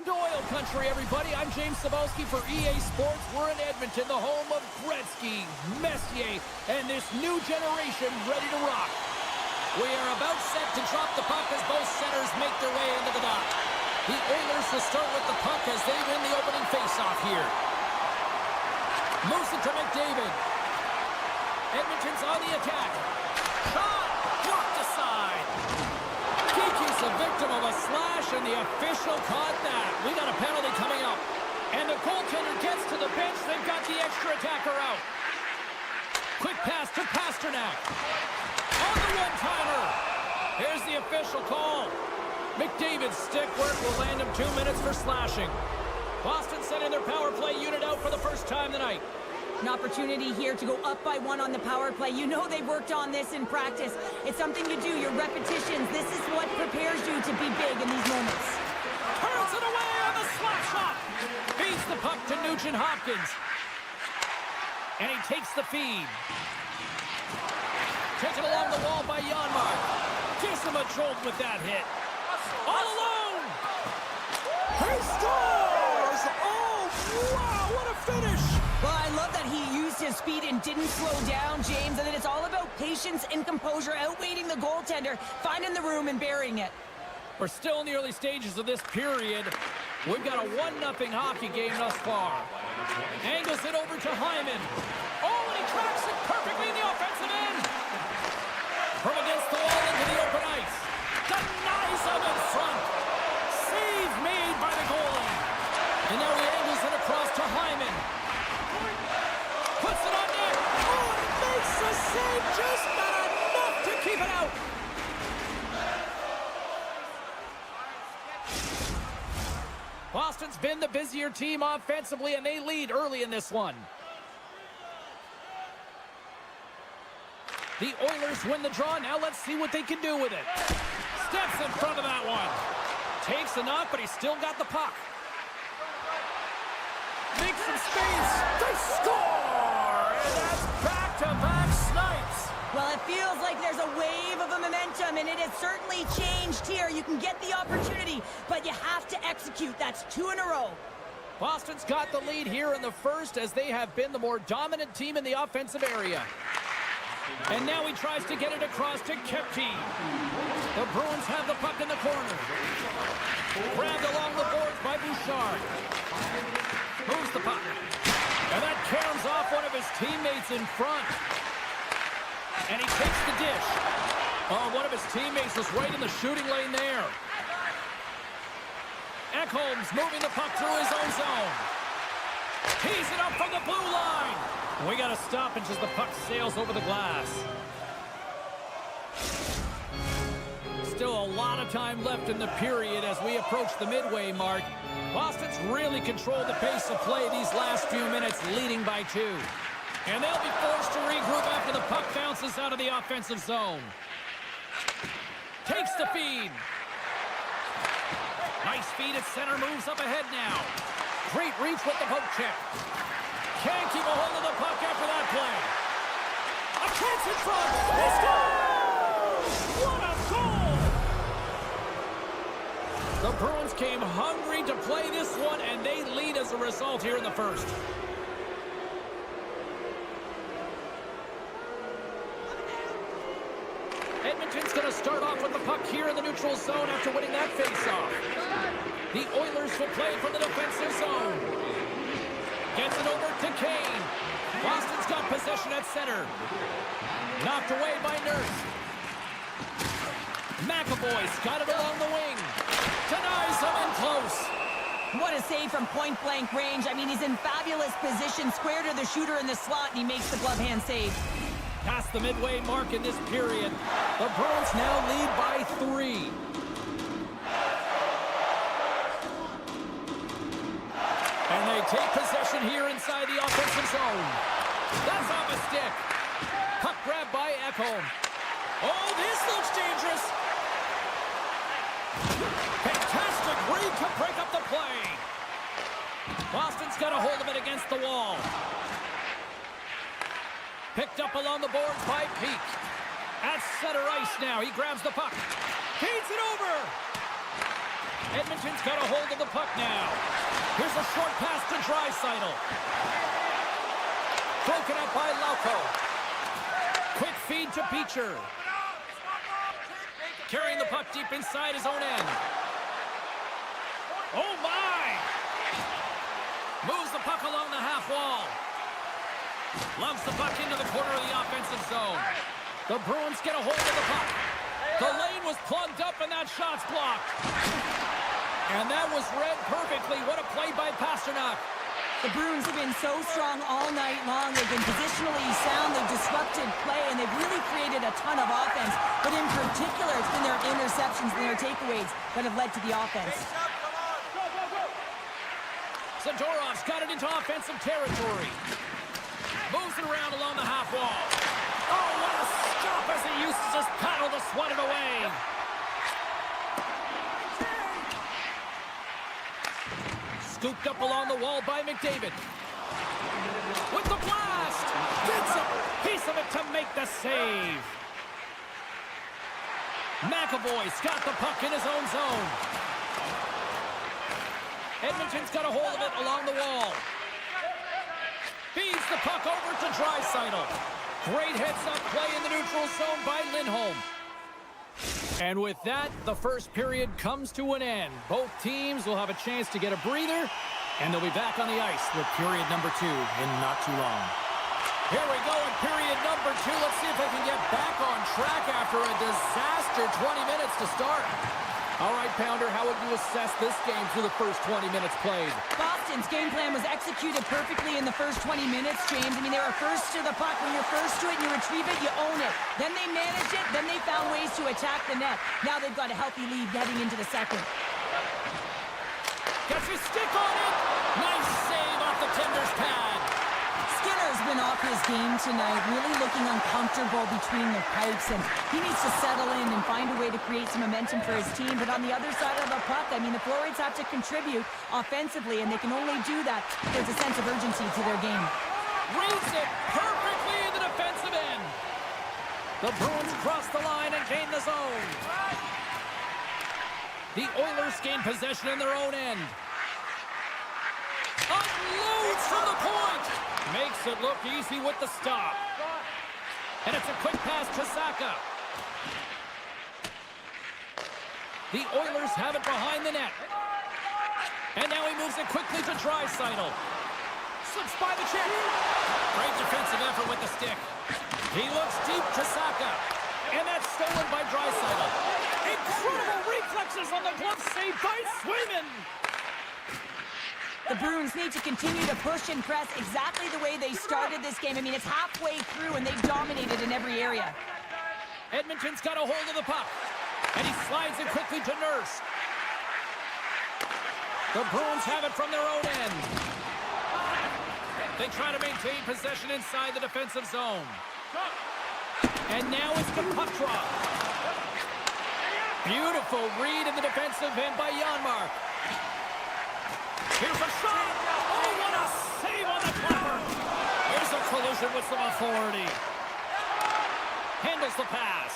A: to Oil Country, everybody. I'm James Cebulski for EA Sports. We're in Edmonton, the home of Gretzky, Messier, and this new generation ready to rock. We are about set to drop the puck as both centers make their way into the dock. The Oilers will start with the puck as they win the opening faceoff here. Moves it to McDavid. Edmonton's on the attack. Shot! Blocked aside. Kiki's a victim of a slash, and the official caught that. We got a penalty coming up. And the goaltender gets to the bench. They've got the extra attacker out. Quick pass to Pasternak. On the one-timer. Here's the official call. McDavid's stick work will land him 2 minutes for slashing. Boston sending their power play unit out for the first time tonight.
B: An opportunity here to go up by 1 on the power play. You know they've worked on this in practice. It's something you do, your repetitions. This is what prepares you to be big in these moments.
A: Turns it away on the slap shot. Feeds the puck to Nugent Hopkins. And he takes the feed. Taken along the wall by Janmark. Gives him a jolt with that hit. All alone. He scores! Oh, wow, what a finish!
B: Well, I love that he used his speed and didn't slow down, James. And then it's all about patience and composure, outweighing the goaltender, finding the room and burying it.
A: We're still in the early stages of this period. We've got a 1-0 hockey game thus far. Angles it over to Hyman. Oh, and he tracks it perfectly in the offensive end. From against the wall into the open ice. Denies him in front. Save made by the goalie. And now he angles it across to Hyman. Puts it on net. Oh, and it makes the save, just not enough to keep it out. Boston's been the busier team offensively, and they lead early in this one. The Oilers win the draw. Now let's see what they can do with it. Steps in front of that one. Takes a knock, but he's still got the puck. Makes some space. They score! And that's back-to-back snipes.
B: Well, it feels like there's a wave of a momentum, and it has certainly changed here. You can get the opportunity, but you have to execute. That's 2 in a row.
A: Boston's got the lead here in the first, as they have been the more dominant team in the offensive area. And now he tries to get it across to Kepke. The Bruins have the puck in the corner. Grabbed along the boards by Bouchard. Moves the puck. And that caroms off one of his teammates in front. And he takes the dish. Oh, one of his teammates was right in the shooting lane there. Ekholm's moving the puck through his own zone. Tees it up from the blue line. We got to stop as the puck sails over the glass. Still a lot of time left in the period as we approach the midway mark. Boston's really controlled the pace of play these last few minutes, leading by 2. And they'll be forced to regroup after the puck bounces out of the offensive zone. Takes the feed. Nice feed at center, moves up ahead now. Great reach with the poke check. Can't keep a hold of the puck after that play. A chance in front. He scores! What a goal! The Bruins came hungry to play this one, and they lead as a result here in the first. Edmonton's going to start off with the puck here in the neutral zone after winning that faceoff. The Oilers will play from the defensive zone. Gets it over to Kane. Boston's got possession at center. Knocked away by Nurse. McAvoy's got it along the wing. Denies him in close.
B: What a save from point-blank range. I mean, he's in fabulous position, square to the shooter in the slot, and he makes the glove hand save.
A: Past the midway mark in this period. The Bruins now lead by 3. And they take possession here inside the offensive zone. That's off a stick. Puck grab by Ekholm. Oh, this looks dangerous. Fantastic read to break up the play. Boston's got a hold of it against the wall. Picked up along the boards by Peak. At center ice now. He grabs the puck. Feeds it over. Edmonton's got a hold of the puck now. Here's a short pass to Draisaitl. Broken up by Lauko. Quick feed to Beecher. Carrying the puck deep inside his own end. Oh, my! Moves the puck along the half wall. Lumps the puck into the corner of the offensive zone. The Bruins get a hold of the puck. The lane was plugged up and that shot's blocked. And that was read perfectly. What a play by Pasternak.
B: The Bruins have been so strong all night long. They've been positionally sound. They've disrupted play, and they've really created a ton of offense. But in particular, it's been their interceptions and their takeaways that have led to the offense.
A: Zadorov's got it into offensive territory. Moves it around along the half wall. Oh, what a stop as he uses his paddle to swat it away. Scooped up along the wall by McDavid. With the blast! Gets a piece of it to make the save. McAvoy's got the puck in his own zone. Edmonton's got a hold of it along the wall. Feeds the puck over to Draisaitl. Great heads-up play in the neutral zone by Lindholm. And with that, the first period comes to an end. Both teams will have a chance to get a breather, and they'll be back on the ice with period number 2 in not too long. Here we go in period number 2. Let's see if they can get back on track after a disaster 20 minutes to start. All right, Pounder, how would you assess this game through the first 20 minutes played?
B: Boston's game plan was executed perfectly in the first 20 minutes, James. I mean, they were first to the puck. When you're first to it and you retrieve it, you own it. Then they managed it. Then they found ways to attack the net. Now they've got a healthy lead heading into the second.
A: Gets his stick on it. Nice save off the tender's pad.
B: Skinner's been off his game tonight, really looking uncomfortable between the pipes, and he needs to settle in and find a way to create some momentum for his team. But on the other side of the puck, I mean, the forwards have to contribute offensively, and they can only do that if there's a sense of urgency to their game.
A: Reads it perfectly in the defensive end. The Bruins cross the line and gain the zone. The Oilers gain possession in their own end. Unloads from the point. Makes it look easy with the stop. And it's a quick pass to Saka. The Oilers have it behind the net. And now he moves it quickly to Draisaitl. Slips by the check. Great defensive effort with the stick. He looks deep to Saka. And that's stolen by Draisaitl. Incredible reflexes on the glove save by Swayman.
B: The Bruins need to continue to push and press exactly the way they started this game. I mean, it's halfway through, and they've dominated in every area.
A: Edmonton's got a hold of the puck. And he slides it quickly to Nurse. The Bruins have it from their own end. They try to maintain possession inside the defensive zone. And now it's the puck drop. Beautiful read in the defensive end by Janmark. Here's a shot. Oh, what a save on the clapper. Here's a collision with some authority. Handles the pass.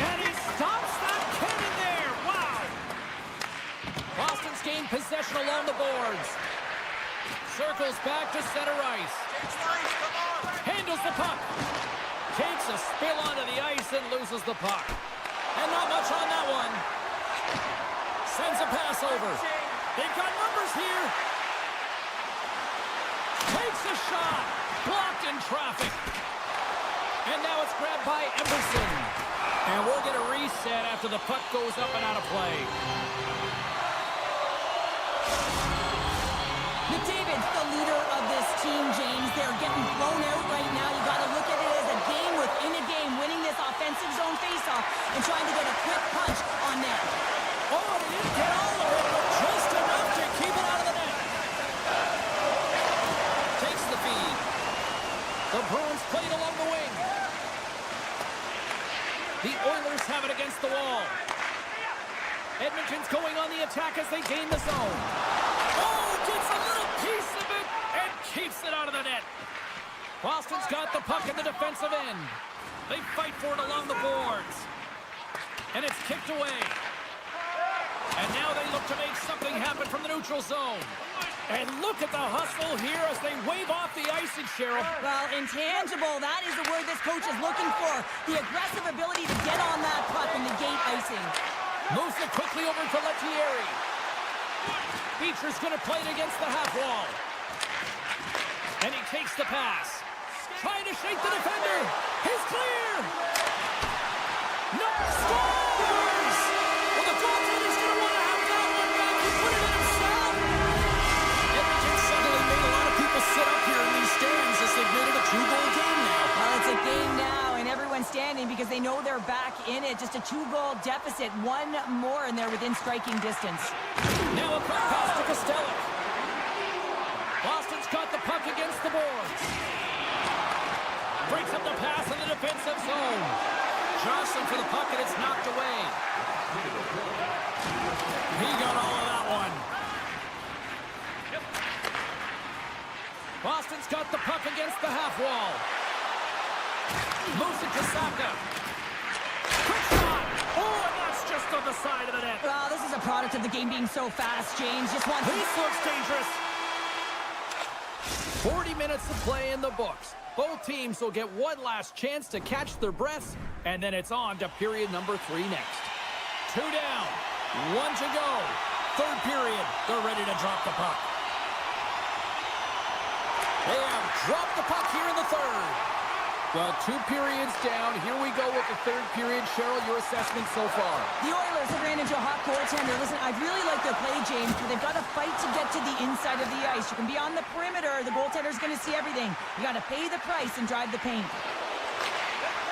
A: And he stops that cannon there. Wow. Boston's gained possession along the boards. Circles back to center ice. Handles the puck. Takes a spill onto the ice and loses the puck. And not much on that one. Sends a pass over. They've got numbers here. Takes a shot. Blocked in traffic. And now it's grabbed by Emerson. And we'll get a reset after the puck goes up and out of play.
B: McDavid's the leader of this team, James. They're getting blown out right now. You got to look at it as a game within a game, winning this offensive zone faceoff and trying to get a quick punch on net.
A: Oh, he didn't get all of it, but just enough to keep it out of the net. Takes the feed. The Bruins played along the wing. Oilers have it against the wall. Edmonton's going on the attack as they gain the zone. Oh, gets a little piece of it and keeps it out of the net. Boston's got the puck in the defensive end. They fight for it along the boards. And it's kicked away. And now they look to make something happen from the neutral zone. And look at the hustle here as they wave off the icing, Cheryl.
B: Well, intangible, that is the word this coach is looking for. The aggressive ability to get on that puck and negate icing.
A: Moves it quickly over to Lettieri. Beecher's going to play it against the half wall. And he takes the pass. Trying to shake the defender. He's clear. No, scores! Well, the goaltender's going to want to have that one back. He put it in himself. Edmonton suddenly made a lot of people sit up here in these stands as they've made it a 2-goal game now.
B: Well, it's a game now, and everyone's standing because they know they're back in it. Just a 2-goal deficit. One more, and they're within striking distance.
A: Now a quick pass to Costello. Boston's got the puck against the boards. Breaks up the pass in the defensive zone. Johnson for the puck, and it's knocked away. He got all of that one. Boston's got the puck against the half wall. Moves it to Saka. Quick shot! Oh, and that's just on the side of the net.
B: Well, this is a product of the game being so fast, James. Just wants
A: This looks dangerous. 40 minutes of play in the books. Both teams will get one last chance to catch their breaths, and then it's on to period number 3 next. 2 down, 1 to go. Third period, they're ready to drop the puck. They have dropped the puck here in the third. Well, 2 periods down. Here we go with the third period. Cheryl, your assessment so far?
B: The Oilers have ran into a hot goaltender. Listen, I really like their play, James, but they've got to fight to get to the inside of the ice. You can be on the perimeter. The goaltender's going to see everything. You got to pay the price and drive the paint.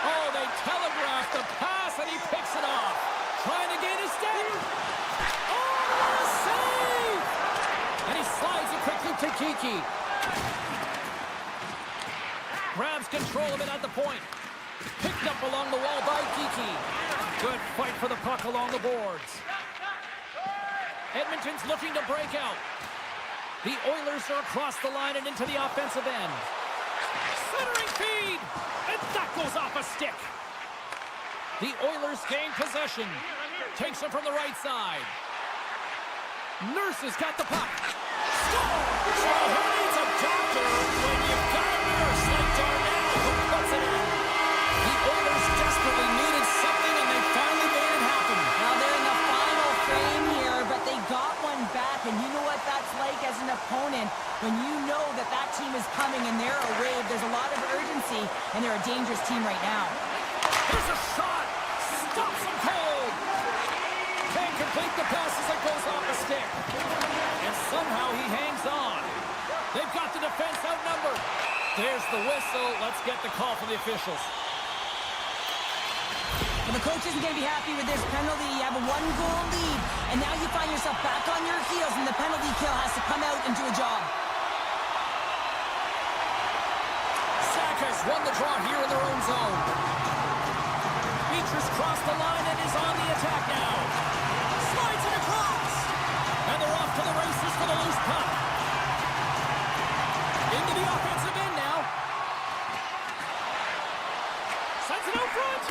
A: Oh, they telegraphed the pass, and he picks it off. Trying to gain a step. Oh, what a save! And he slides it quickly to Kiki. Grabs control of it at the point. Picked up along the wall by Kiki. Good fight for the puck along the boards. Edmonton's looking to break out. The Oilers are across the line and into the offensive end. Centering feed! And that goes off a stick. The Oilers gain possession. Takes it from the right side. Nurse has got the puck. Score! So who needs a doctor when you've got a nurse like Darnell who puts it in? The Oilers desperately needed something, and they finally made it happen.
B: Now they're in the final frame here, but they got one back, and you know what that's like as an opponent when you know that that team is coming and they're a wave. There's a lot of urgency, and they're a dangerous team right now.
A: There's a shot! Stops him cold! Can't complete the pass as it goes off the stick. And somehow he hangs on. They've got the defense outnumbered. There's the whistle. Let's get the call from the officials.
B: Well, the coach isn't going to be happy with this penalty. You have a 1-goal lead, and now you find yourself back on your heels, and the penalty kill has to come out and do a job.
A: Saka's won the draw here in their own zone. Beecher's crossed the line and is on the attack now. Slides it across. And they're off to the races for the loose puck. Into the offensive end now. Sends it out front.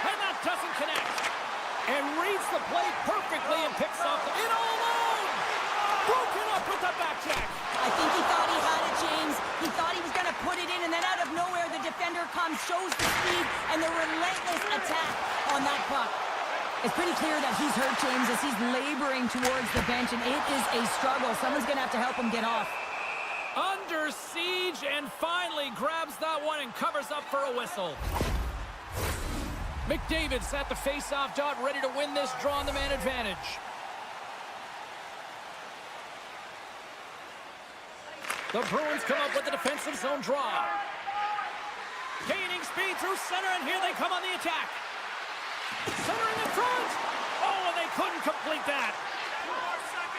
A: And that doesn't connect. And reads the play perfectly and picks off the... In all alone! Broken up with the back check.
B: I think he thought he had it, James. He thought he was going to put it in, and then out of nowhere, the defender comes, shows the speed, and the relentless attack on that puck. It's pretty clear that he's hurt, James, as he's laboring towards the bench, and it is a struggle. Someone's going to have to help him get off.
A: Under siege, and finally grabs that one and covers up for a whistle. McDavid's at the face-off dot, ready to win this draw on the man advantage. The Bruins come up with the defensive zone draw. Gaining speed through center, and here they come on the attack. Centering in front. Oh, and they couldn't complete that.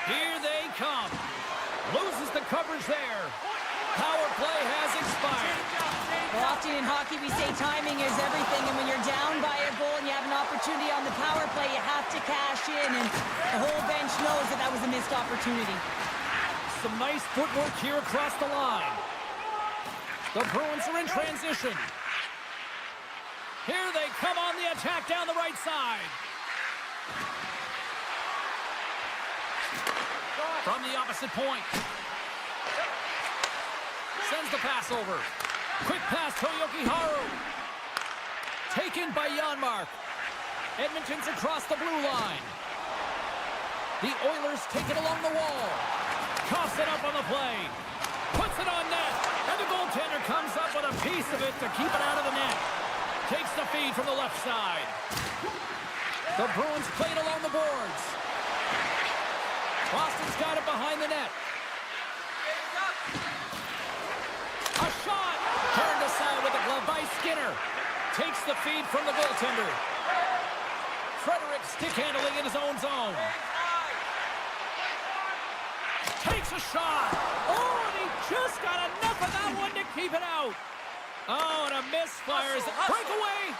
A: Here they come. Loses the coverage there. Power play has expired.
B: We'll have to Boston, in hockey we say timing is everything, and when you're down by a goal and you have an opportunity on the power play, you have to cash in, and the whole bench knows that that was a missed opportunity.
A: Some nice footwork here across the line. The Bruins are in transition. Here they come on the attack down the right side. From the opposite point. Sends the pass over. Quick pass to Haru. Taken by Janmark. Edmonton's across the blue line. The Oilers take it along the wall. Coughs it up on the play. Puts it on net. And the goaltender comes up with a piece of it to keep it out of the net. Takes the feed from the left side. The Bruins played along the boards. Boston's got it behind the net. A shot! Turned aside with a glove by Skinner. Takes the feed from the goaltender. Frederick stick handling in his own zone. Takes a shot. Oh, and he just got enough of that one to keep it out. Oh, and a misfires. Breakaway.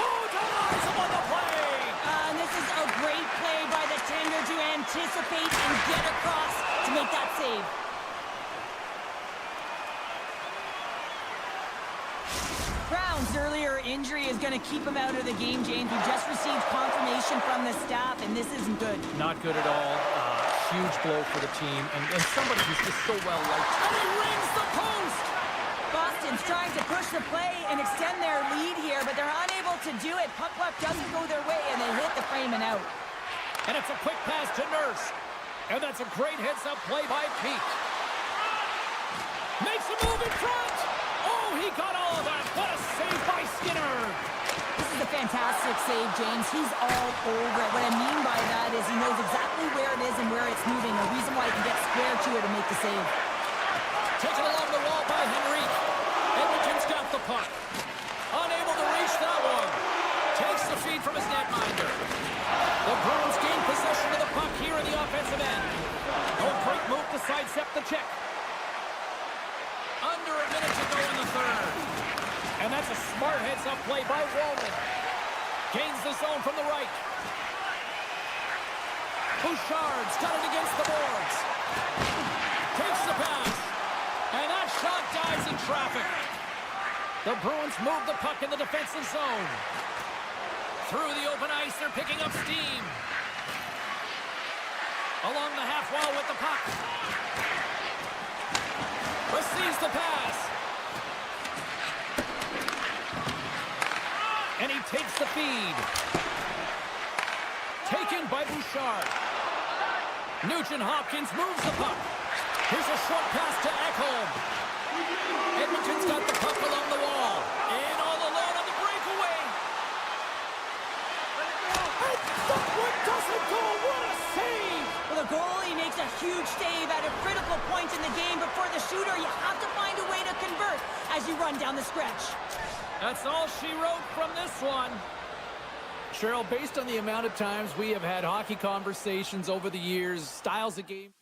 A: Oh, denies him on the play.
B: And this is a great play by the tender to anticipate and get across to make that save. Brown's earlier injury is going to keep him out of the game, James. We just received confirmation from the staff, and this isn't good.
A: Not good at all. Huge blow for the team, and somebody who's just so well liked. And he rings the post!
B: Boston's trying to push the play and extend their lead here, but they're unable to do it. Puck luck doesn't go their way, and they hit the frame and out.
A: And it's a quick pass to Nurse. And that's a great heads-up play by Peak. Makes a move in front! Oh, he got all of that! What a save by Skinner!
B: This is a fantastic save, James. He's all over it. What I mean by that is he knows exactly where it is and where it's moving. A reason why he can get square to it and make the save.
A: Taken along the wall by Henrique. Edmonton's got the puck. Unable to reach that one. Takes the feed from his netminder. The Bruins gain possession of the puck here in the offensive end. No great move to sidestep the check. Under a minute to go in the third. And that's a smart heads-up play by Wallman. Gains the zone from the right. Bouchard's got it against the boards. Takes the pass. And that shot dies in traffic. The Bruins move the puck in the defensive zone. Through the open ice, they're picking up steam. Along the half wall with the puck. Receives the pass. And he takes the feed. Taken by Bouchard. Nugent-Hopkins moves the puck. Here's a short pass to Ekholm. Edmonton's got the puck along the wall. In all alone on the breakaway. And that one doesn't go. What a save!
B: Well, the goalie makes a huge save at a critical point in the game, but for the shooter, you have to find a way to convert as you run down the stretch.
A: That's all she wrote from this one. Cheryl, based on the amount of times we have had hockey conversations over the years, styles of game.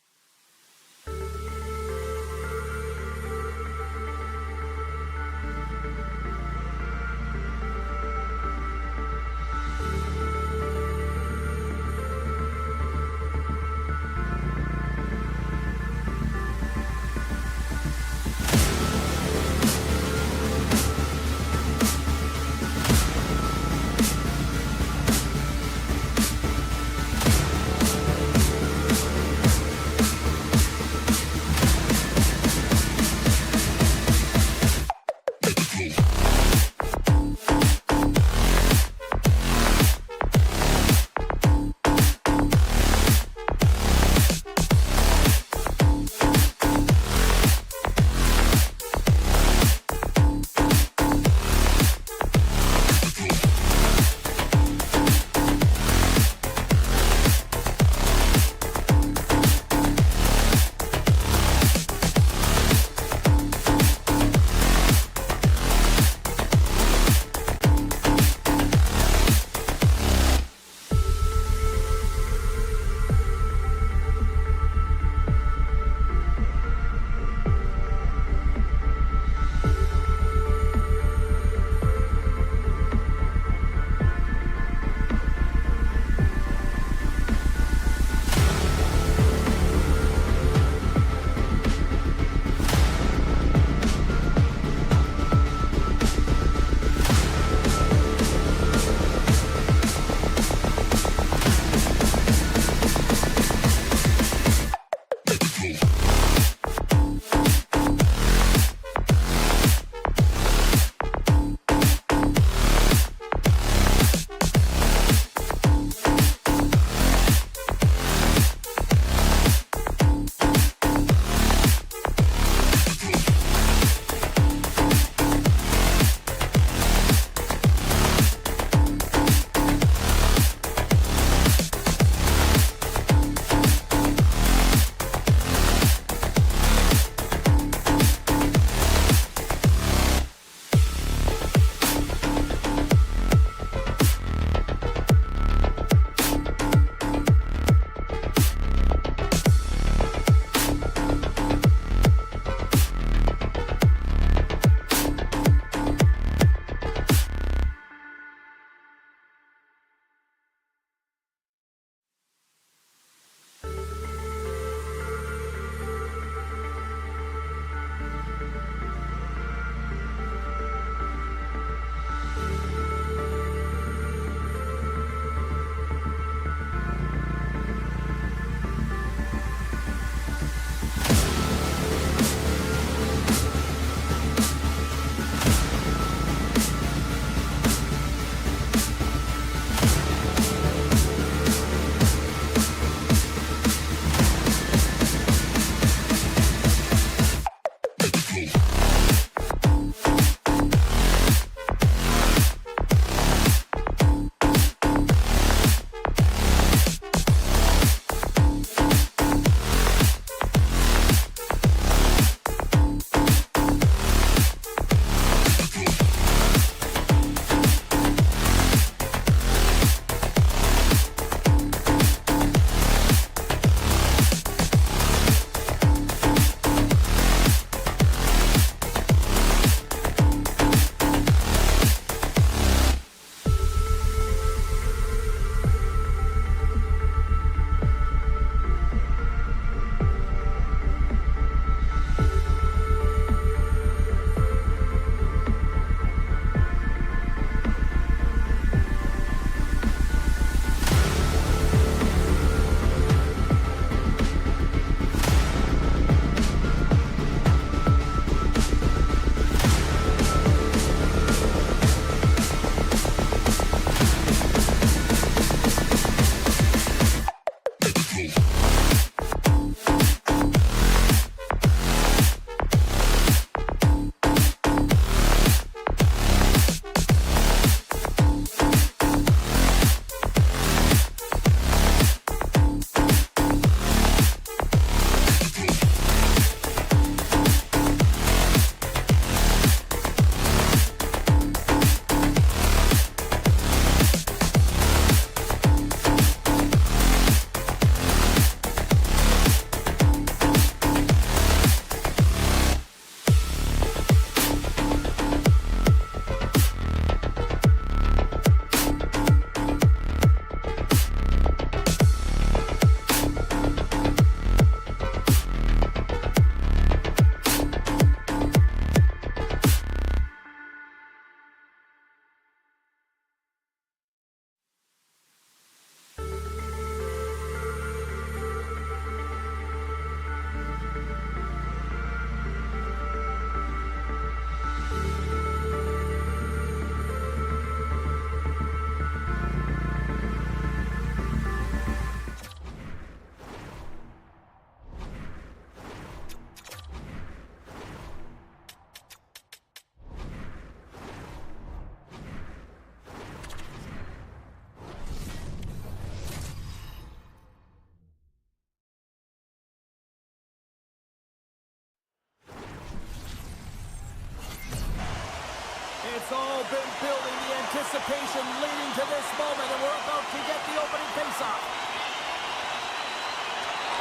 A: anticipation leading to this moment, and we're about to get the opening faceoff.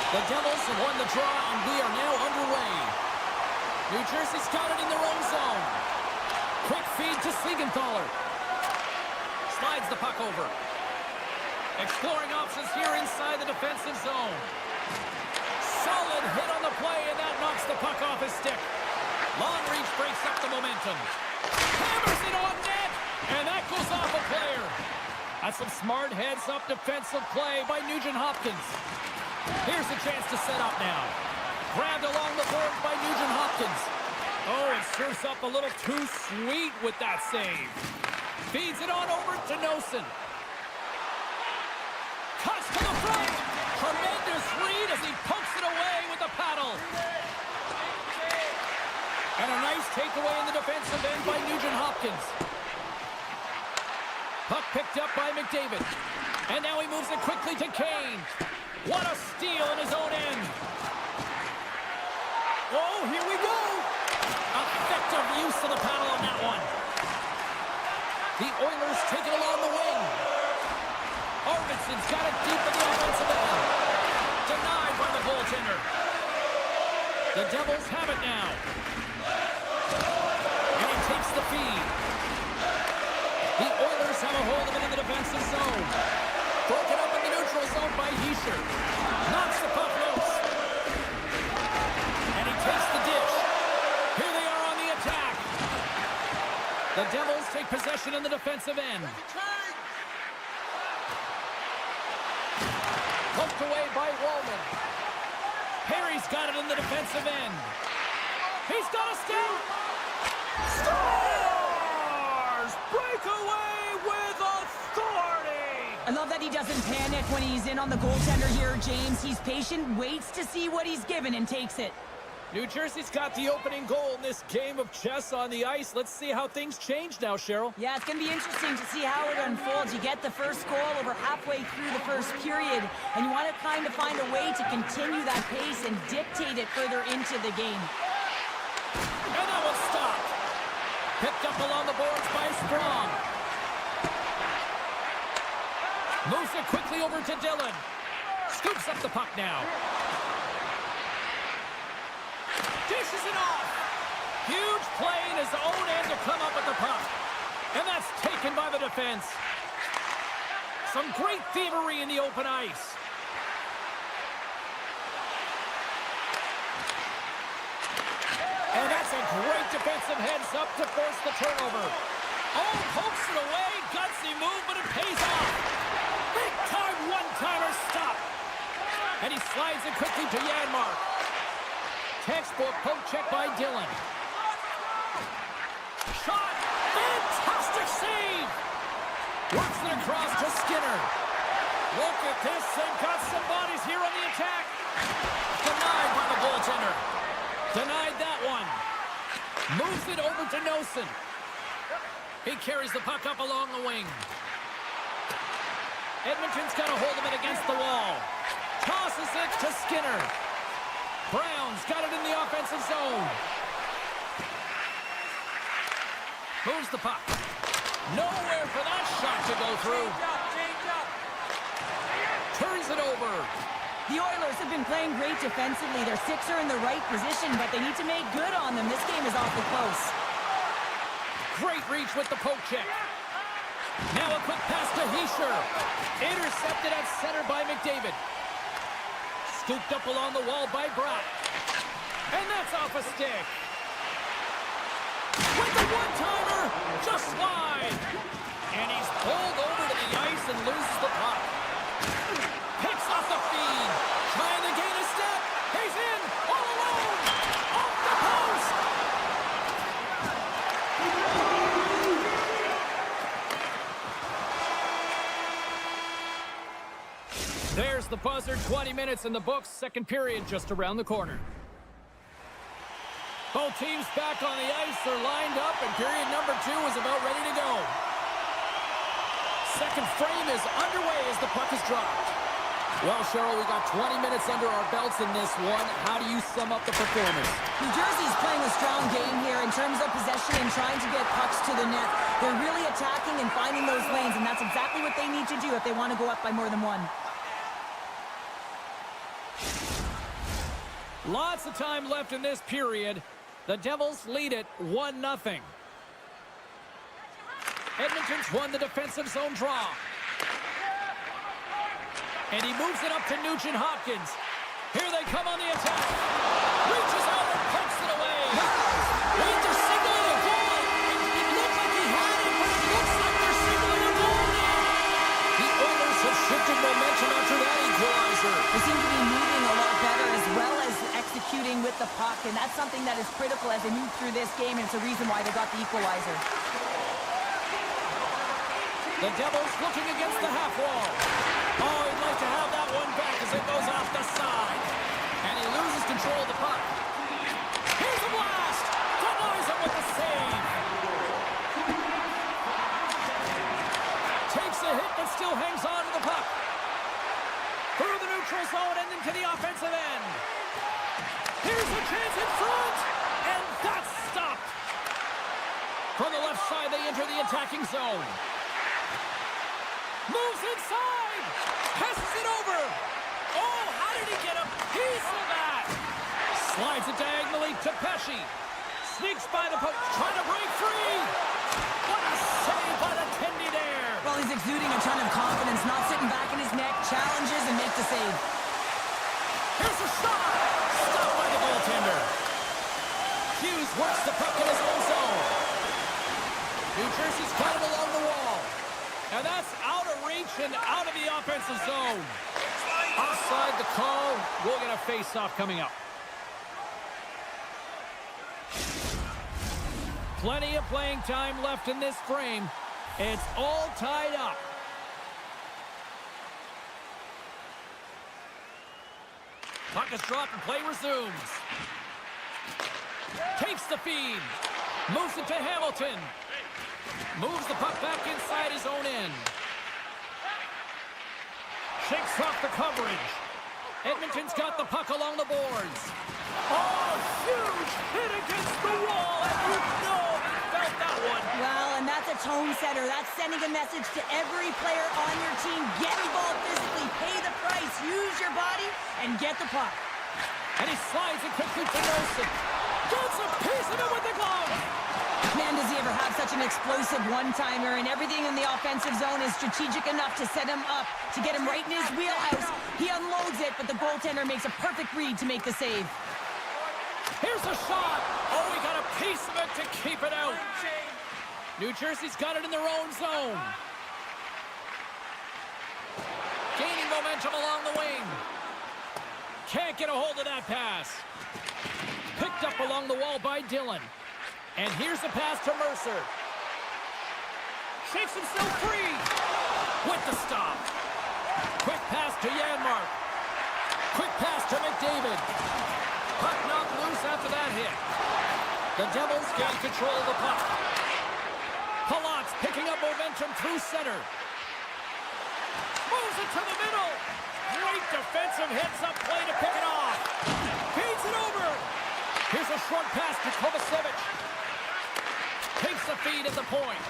A: The Devils have won the draw, and we are now underway. New Jersey's got it in their own zone. Quick feed to Siegenthaler. Slides the puck over. Exploring options here inside the defensive zone. Solid hit on the play, and that knocks the puck off his stick. Long reach breaks up the momentum. Hammers it on net, and that goes off a player. That's some smart heads-up defensive play by Nugent-Hopkins. Here's a chance to set up now. Grabbed along the boards by Nugent-Hopkins. Oh, it serves up a little too sweet with that save. Feeds it on over to Nosen. Cuts to the front. Tremendous read as he pokes it away with the paddle. And a nice takeaway in the defensive end by Nugent-Hopkins. Puck picked up by McDavid. And now he moves it quickly to Kane. What a steal in his own end. Oh, here we go. Effective use of the paddle on that one. The Oilers take it along the wing. Arvidsson's got it deep in the offensive end. Denied by the goaltender. The Devils have it now. And he takes the feed. The Oilers have a hold of it in the defensive zone. Broken up in the neutral zone by Hischier. Knocks the puck loose. And he takes the dish. Here they are on the attack. The Devils take possession in the defensive end. Poked away by Wallman. Perry's got it in the defensive end. He's got a stick. Stars! Breakaway with authority!
B: I love that he doesn't panic when he's in on the goaltender here, James. He's patient, waits to see what he's given, and takes it.
A: New Jersey's got the opening goal in this game of chess on the ice. Let's see how things change now, Cheryl.
B: Yeah, it's going to be interesting to see how it unfolds. You get the first goal over halfway through the first period, and you want to kind of find a way to continue that pace and dictate it further into the game.
A: And that was stopped. Picked up along the boards by Strong. Moves it quickly over to Dillon. Scoops up the puck now. Dishes it off. Huge play in his own end to come up with the puck. And that's taken by the defense. Some great thievery in the open ice. And that's a great defensive heads-up to force the turnover. Oh, pokes it away. Gutsy move, but it pays off. Big-time one-timer stop. And he slides it quickly to Janmark. Textbook poke check by Dillon. Shot! Fantastic save! Works it across to Skinner. Look at this. They've got some bodies here on the attack. Denied by the goaltender. Denied that one. Moves it over to Nosen. He carries the puck up along the wing. Edmonton's got a hold of it against the wall. Tosses it to Skinner. Brown's got it in the offensive zone. Moves the puck. Nowhere for that shot to go through. Turns it over.
B: The Oilers have been playing great defensively. Their six are in the right position, but they need to make good on them. This game is awfully close.
A: Great reach with the poke check. Now a quick pass to Hischier. Intercepted at center by McDavid. Scooped up along the wall by Brock. And that's off a stick. With the one-timer, just wide. And he's pulled over to the ice and loses the puck. Picks off the feed. Trying to gain a step. He's in. All alone. Off the post. There's the buzzer. 20 minutes in the books. Second period just around the corner. Both teams back on the ice. They're lined up, and period number 2 is about ready to go. Second frame is underway as the puck is dropped. Well, Cheryl, we got 20 minutes under our belts in this one. How do you sum up the performance?
B: New Jersey's playing a strong game here in terms of possession and trying to get pucks to the net. They're really attacking and finding those lanes, and that's exactly what they need to do if they want to go up by more than one.
A: Lots of time left in this period. The Devils lead it 1-0. Edmonton's won the defensive zone draw. And he moves it up to Nugent-Hopkins. Here they come on the attack. Reaches out and pokes it away. They're signaling a goal. It looked like he had it, but it looks like they're signaling a goal now. The Oilers have shifted momentum after that equalizer.
B: They seem to be moving a lot better as well as executing with the puck, and that's something that is critical as they move through this game, and it's a reason why they got the equalizer.
A: The Devils looking against the half wall. Oh, he'd like to have that one back as it goes off the side. And he loses control of the puck. Here's a blast! Denies him with the save. Takes a hit but still hangs on to the puck. Through the neutral zone and into the offensive end. Here's a chance in front! And that's stopped. From the left side, they enter the attacking zone. Moves inside! Passes it over! Oh, how did he get a piece of that? Slides it diagonally to Pesci. Sneaks by the post, trying to break free! What a save by the Tendy there!
B: Well, he's exuding a ton of confidence, not sitting back in his neck, challenges and makes the save.
A: Here's a shot! Stopped by the goaltender. Hughes works the puck in his own zone. New Jersey's got it along the wall. And that's out of reach and out of the offensive zone. Offside the call. We'll get a face-off coming up. Plenty of playing time left in this frame. It's all tied up. Puck is dropped and play resumes. Takes the feed. Moves it to Hamilton. Moves the puck back inside his own end. Shakes off the coverage. Edmonton's got the puck along the boards. Oh, huge hit against the wall. And you know he felt that one.
B: Well, and that's a tone setter. That's sending a message to every player on your team. Get involved physically, pay the price, use your body, and get the puck.
A: And he slides it quickly to Nelson. Gets a piece of it with the glove.
B: Man, does he ever have such an explosive one-timer, and everything in the offensive zone is strategic enough to set him up, to get him right in his wheelhouse. He unloads it, but the goaltender makes a perfect read to make the save.
A: Here's a shot. Oh, he got a piece of it to keep it out. New Jersey's got it in their own zone. Gaining momentum along the wing. Can't get a hold of that pass. Picked up along the wall by Dillon. And here's the pass to Mercer. Shakes himself free. With the stop. Quick pass to Janmark. Quick pass to McDavid. Puck knocked loose after that hit. The Devils gain control of the puck. Palat's picking up momentum through center. Moves it to the middle. Great defensive heads-up play to pick it off. Feeds it over. Here's a short pass to Kovacevic. Takes the feed at the point.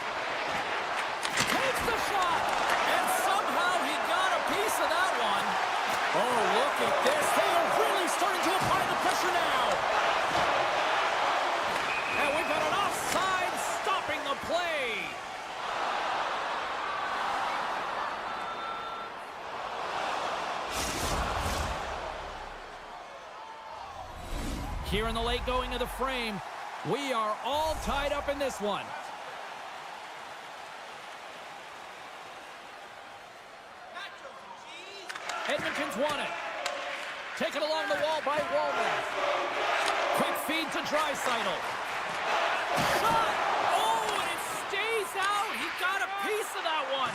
A: Takes the shot. And somehow he got a piece of that one. Oh, look at this. They are really starting to apply the pressure now. And we've got an offside stopping the play. Here in the late going of the frame, we are all tied up in this one. Edmonton's won it. Taken along the wall by Wallman. Quick feed to Draisaitl. Shot! Oh, and it stays out. He got a piece of that one.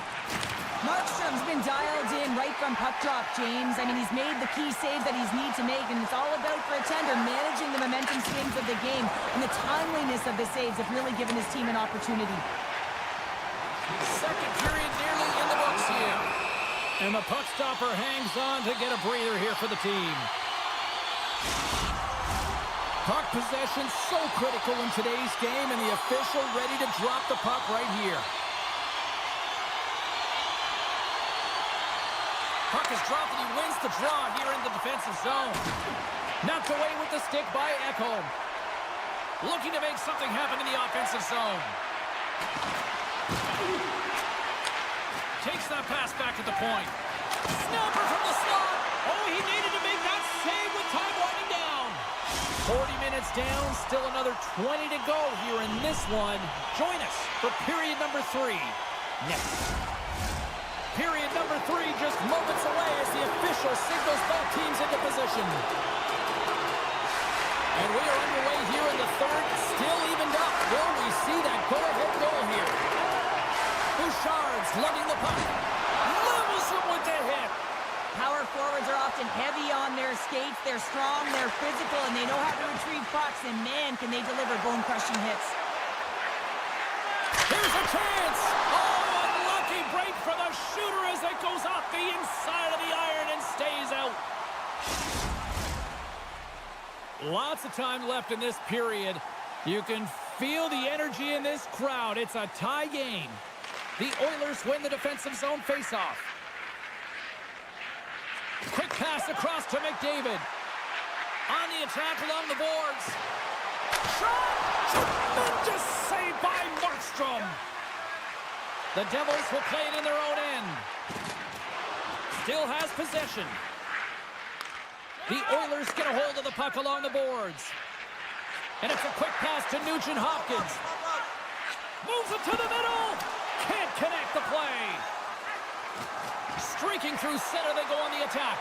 B: Markstrom's been dialed in right from puck drop, James. I mean, he's made the key saves that he's need to make, and it's all about, for a tender, managing the momentum swings of the game, and the timeliness of the saves have really given his team an opportunity.
A: Second period nearly in the books here. And the puck stopper hangs on to get a breather here for the team. Puck possession so critical in today's game, and the official ready to drop the puck right here. Puck is dropped, and he wins the draw here in the defensive zone. Knocked away with the stick by Ekholm. Looking to make something happen in the offensive zone. Takes that pass back at the point. Snapper from the slot. Oh, he needed to make that save with time winding down. 40 minutes down, still another 20 to go here in this one. Join us for period number 3 next. Period number 3 just moments away as the official signals both teams into position. And we are underway here in the third, still evened up. Will we see that go-ahead goal here? Bouchard's lugging the puck. Levels him with the hit.
B: Power forwards are often heavy on their skates. They're strong, they're physical, and they know how to retrieve pucks. And man, can they deliver bone-crushing hits.
A: Here's a chance. Oh, unlucky break for the shooter as it goes off the inside of the iron and stays out. Lots of time left in this period. You can feel the energy in this crowd. It's a tie game. The Oilers win the defensive zone faceoff. Quick pass across to McDavid. On the attack along the boards. Shot! Tremendous save by Markstrom. The Devils will play it in their own end. Still has possession. The Oilers get a hold of the puck along the boards. And it's a quick pass to Nugent-Hopkins. Moves it to the middle. Can't connect the play. Streaking through center, they go on the attack.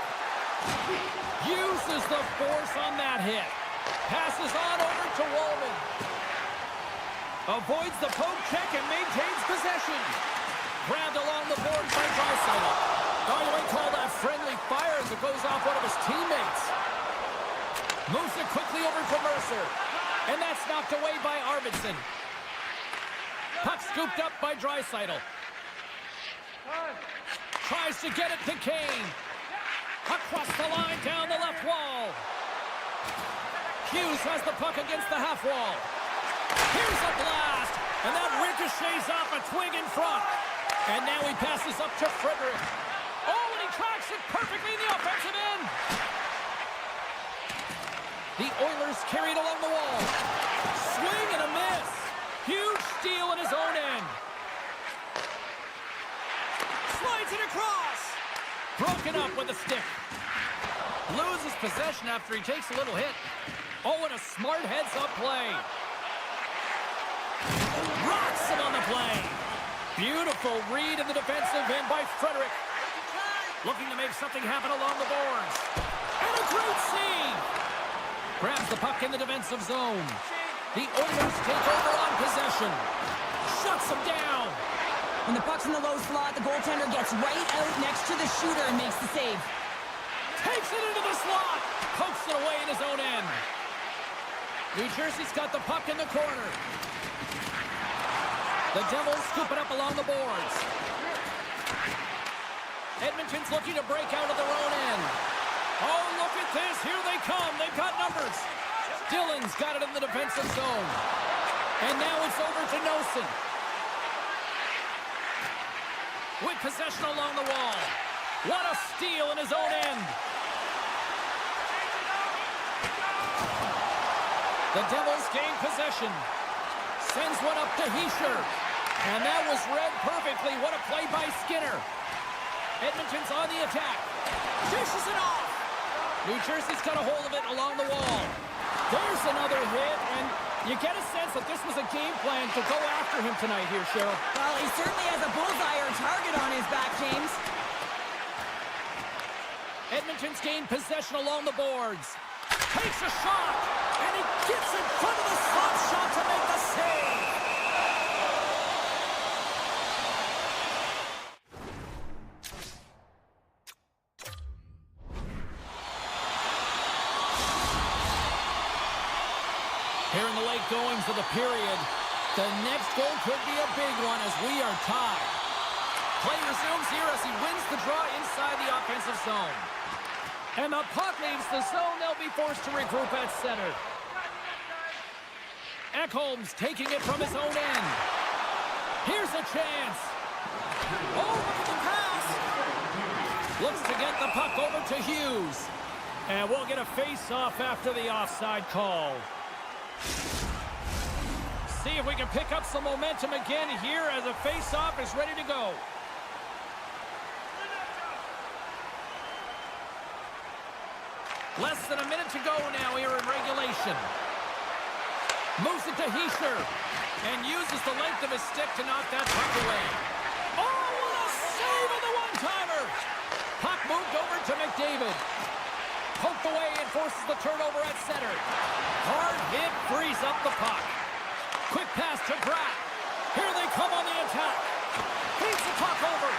A: Uses the force on that hit. Passes on over to Wallman. Avoids the poke check and maintains possession. Grabbed along the board by Draisaitl. Oh, you might call that friendly fire as it goes off one of his teammates. Moves it quickly over to Mercer. And that's knocked away by Arvidsson. Puck scooped up by Draisaitl. Tries to get it to Kane. Across the line, down the left wall. Hughes has the puck against the half wall. Here's a blast. And that ricochets off a twig in front. And now he passes up to Frederick. Oh, and he tracks it perfectly in the offensive end. The Oilers carried along the wall. Swing and a miss. Huge steal in his own end. Slides it across. Broken up with a stick. Loses possession after he takes a little hit. Oh, and a smart heads-up play. Rocks him on the play. Beautiful read in the defensive end by Frederick. Looking to make something happen along the boards. And a great save. Grabs the puck in the defensive zone. The Oilers take over on possession. Shuts him down.
B: When the puck's in the low slot, the goaltender gets right out next to the shooter and makes the save.
A: Takes it into the slot. Pokes it away in his own end. New Jersey's got the puck in the corner. The Devils scoop it up along the boards. Edmonton's looking to break out of their own end. Oh, look at this. Here they come. They've got numbers. Dillon's got it in the defensive zone. And now it's over to Noesen. With possession along the wall. What a steal in his own end. The Devils gain possession. Sends one up to Hischier. And that was read perfectly. What a play by Skinner. Edmonton's on the attack. Dishes it off. New Jersey's got a hold of it along the wall. There's another hit, and you get a sense that this was a game plan to go after him tonight here, Cheryl.
B: Well, he certainly has a bullseye or a target on his back, James.
A: Edmonton's gained possession along the boards. Takes a shot, and he gets in front of the slot shot to make the save. Here in the late goings of the period, the next goal could be a big one as we are tied. Play resumes here as he wins the draw inside the offensive zone. And the puck leaves the zone. They'll be forced to regroup at center. Ekholm's taking it from his own end. Here's a chance. Oh, look at the pass. Looks to get the puck over to Hughes.
D: And we'll get a face-off after the offside call. See if we can pick up some momentum again here as a face-off is ready to go.
A: Less than a minute to go now here in regulation. Moves it to Heischer. And uses the length of his stick to knock that puck away. Oh, what a save on the one-timer! Puck moved over to McDavid. Poked away and forces the turnover at center. Hard hit frees up the puck. Quick pass to Pratt. Here they come on the attack. Feeds the puck over.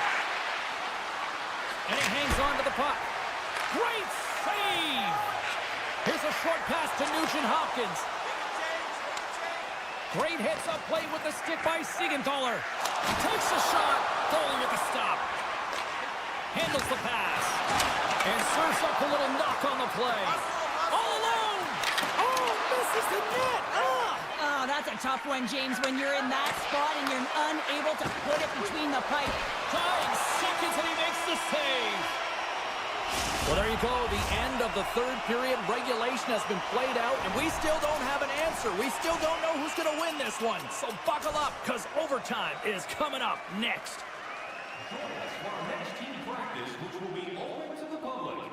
A: And he hangs on to the puck. Great save! Here's a short pass to Nugent-Hopkins. Great hits up play with the stick by Siegenthaler. Takes a shot. Foley with the stop. Handles the pass. And serves up a little knock on the play. All alone. Oh, misses the net.
B: Oh, that's a tough one, James, when you're in that spot and you're unable to put it between the pipe.
A: 9 seconds and he makes the save. Well, there you go. The end of the third period. Regulation has been played out, and we still don't have an answer. We still don't know who's going to win this one. So buckle up, because overtime is coming up next.
C: Join us for our next team practice, which will be open to the public.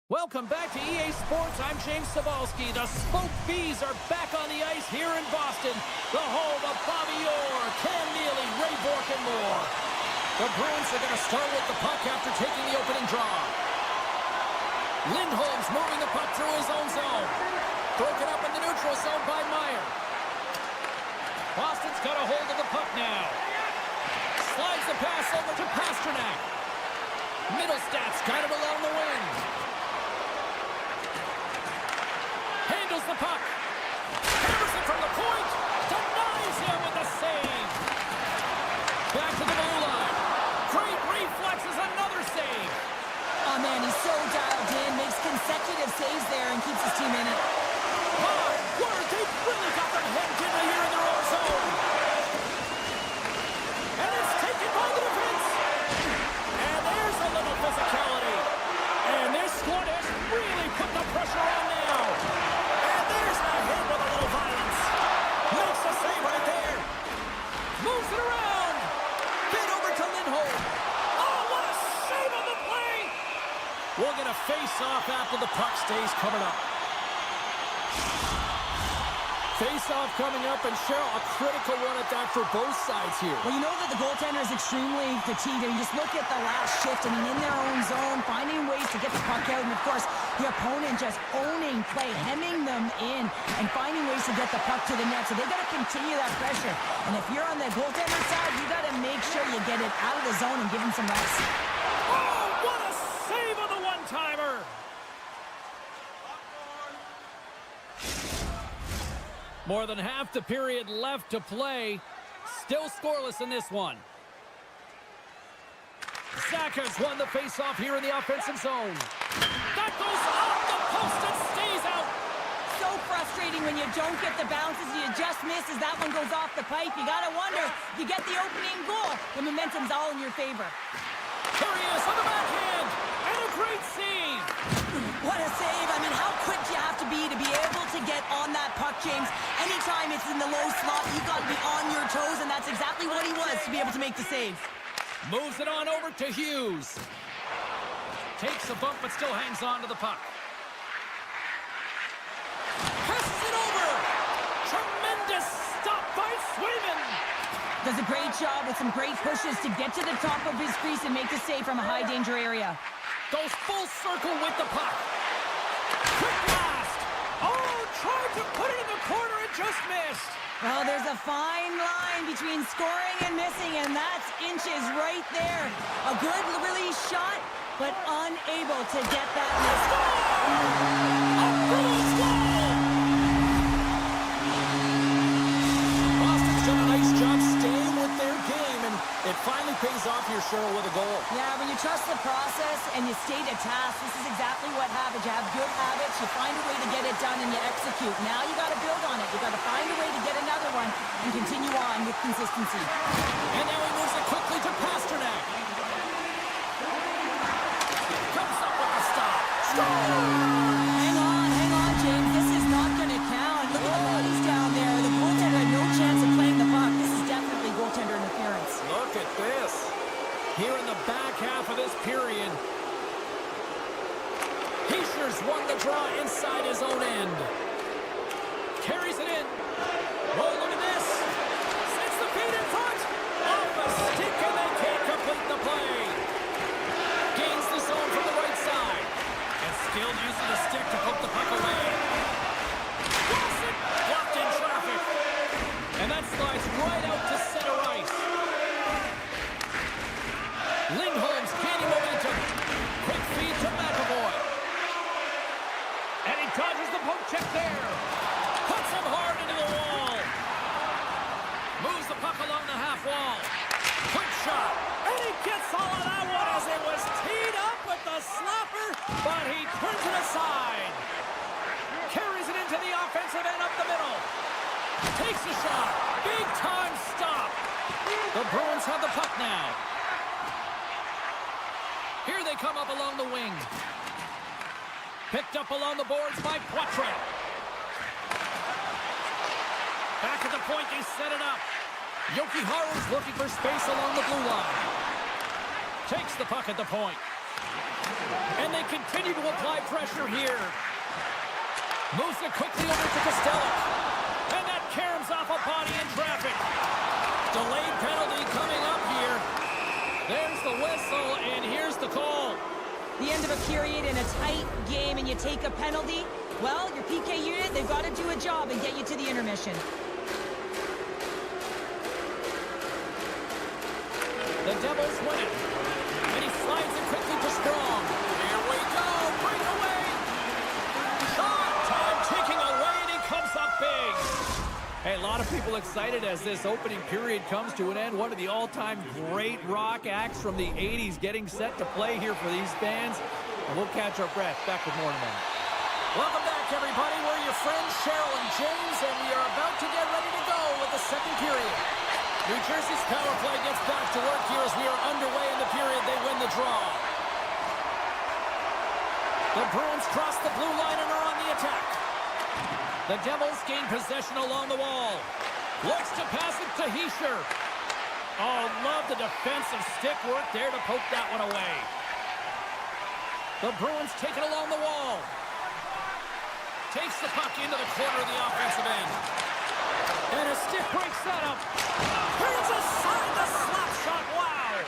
D: Welcome back to EA Sports. I'm James Cebulski. The Smoke Bees are back on the ice here in Boston, the home of Bobby Orr, Cam Neely, Ray Bourque, and more. The Bruins are going to start with the puck after taking the opening draw. Lindholm's moving the puck through his own zone. Broken up in the neutral zone by Meyer. Boston's got a hold of the puck now. Slides the pass over to Pastrnak. Middlestats got it along the wing. Handles the puck. Hammers it from the point. Denies him with the save. Back to the blue line. Great reflexes, another save.
B: Oh, man, he's so dialed in. Makes consecutive saves there and keeps his team in it.
D: My word, they've really got them hemmed in here in their own zone. And it's taken by the defense. And there's a little physicality. And this squad has really put the pressure on now. And there's the hit with a little violence. Makes the save right there. Moves it around. Get over to Lindholm. Oh, what a save on the play. We'll get a face-off after the puck stays coming up. Face-off coming up, and Cheryl, a critical one at that for both sides here.
B: Well, you know that the goaltender is extremely fatigued. I mean, just look at the last shift. I mean, in their own zone, finding ways to get the puck out. And, of course, the opponent just owning play, hemming them in, and finding ways to get the puck to the net. So they got to continue that pressure. And if you're on the goaltender side, you got to make sure you get it out of the zone and give him some rest.
D: Oh, what a save on the one-timer! More than half the period left to play. Still scoreless in this one. Saka's won the face-off here in the offensive zone. That goes off the post and stays out.
B: So frustrating when you don't get the bounces. You just miss as that one goes off the pipe. You got to wonder, if you get the opening goal, the momentum's all in your favor.
D: Here he is on the backhand. And a great save.
B: What a save. I mean, how quick do you have to be able to get on that puck, James? Anytime it's in the low slot, you've got to be on your toes, and that's exactly what he was to be able to make the save.
D: Moves it on over to Hughes. Takes a bump, but still hangs on to the puck. Passes it over. Tremendous stop by Swayman.
B: Does a great job with some great pushes to get to the top of his crease and make the save from a high-danger area.
D: Goes full circle with the puck. Quick blast. Oh, tried to put it in the corner and just missed.
B: Well, there's a fine line between scoring and missing, and that's inches right there. A good release shot, but unable to get that miss.
D: A Bruins goal! Boston's done a nice job staying with their game, and it finally pays off here, Cheryl, with a goal.
B: Yeah, when you trust the process and you stay to task, this is exactly what happens. You have good habits, you find a way to get it done, and you execute. Now you got to build on it. You got to find a way to get another one and continue on with consistency.
D: And now he moves it quickly to Pastrnak. Comes up with the stop.
B: Hang on, James. This is not going to count. Look at the bodies down there. The goaltender had no chance of playing the puck. This is definitely goaltender interference.
D: Look at this. Here in the back half of this period, Heischer's won the draw inside his own end. Carries it in. Oh, look at this. Sets the feet in front. Off a stick, and they can't complete the play. Gains the zone from the right side. And still using the stick to poke the puck away. Blocks it. Blocked in traffic. And that slides right out to center ice. Lindholm's gaining momentum. Quick feed to McAvoy. And he dodges the poke check there. Puts him hard into the wall. Moves the puck along the half wall. Quick shot. And he gets all of that one as it was teed up with the slapper, but he turns it aside. Carries it into the offensive end up the middle. Takes a shot. Big time stop. The Bruins have the puck now. Here they come up along the wing. Picked up along the boards by Poitras. Back at the point, they set it up. Jokiharju's looking for space along the blue line. Takes the puck at the point.
A: And they continue to apply pressure here. Moves it quickly over to Costello. And that caroms off a body in traffic. Delayed penalty coming up here. There's the whistle, and here's the call.
B: The end of a period in a tight game, and you take a penalty. Well, your PK unit, they've got to do a job and get you to the intermission.
A: The Devils win it. And he slides it quickly to Strong. Here we go. Breakaway. Shot. Time ticking away, and he comes up big. Hey, a lot of people excited as this opening period comes to an end. One of the all-time great rock acts from the 80s getting set to play here for these fans. And we'll catch our breath. Back with more in a moment. Welcome back, everybody. We're your friends, Cheryl and James, and we are about to get ready to go with the second period. New Jersey's power play gets back to work here as we are underway in the period. They win the draw. The Bruins cross the blue line and are on the attack. The Devils gain possession along the wall. Looks to pass it to Heischer. Oh, love the defensive stick work there to poke that one away. The Bruins take it along the wall. Takes the puck into the corner of the offensive end. And a stick breaks that up. Turns aside the slap shot. Wow.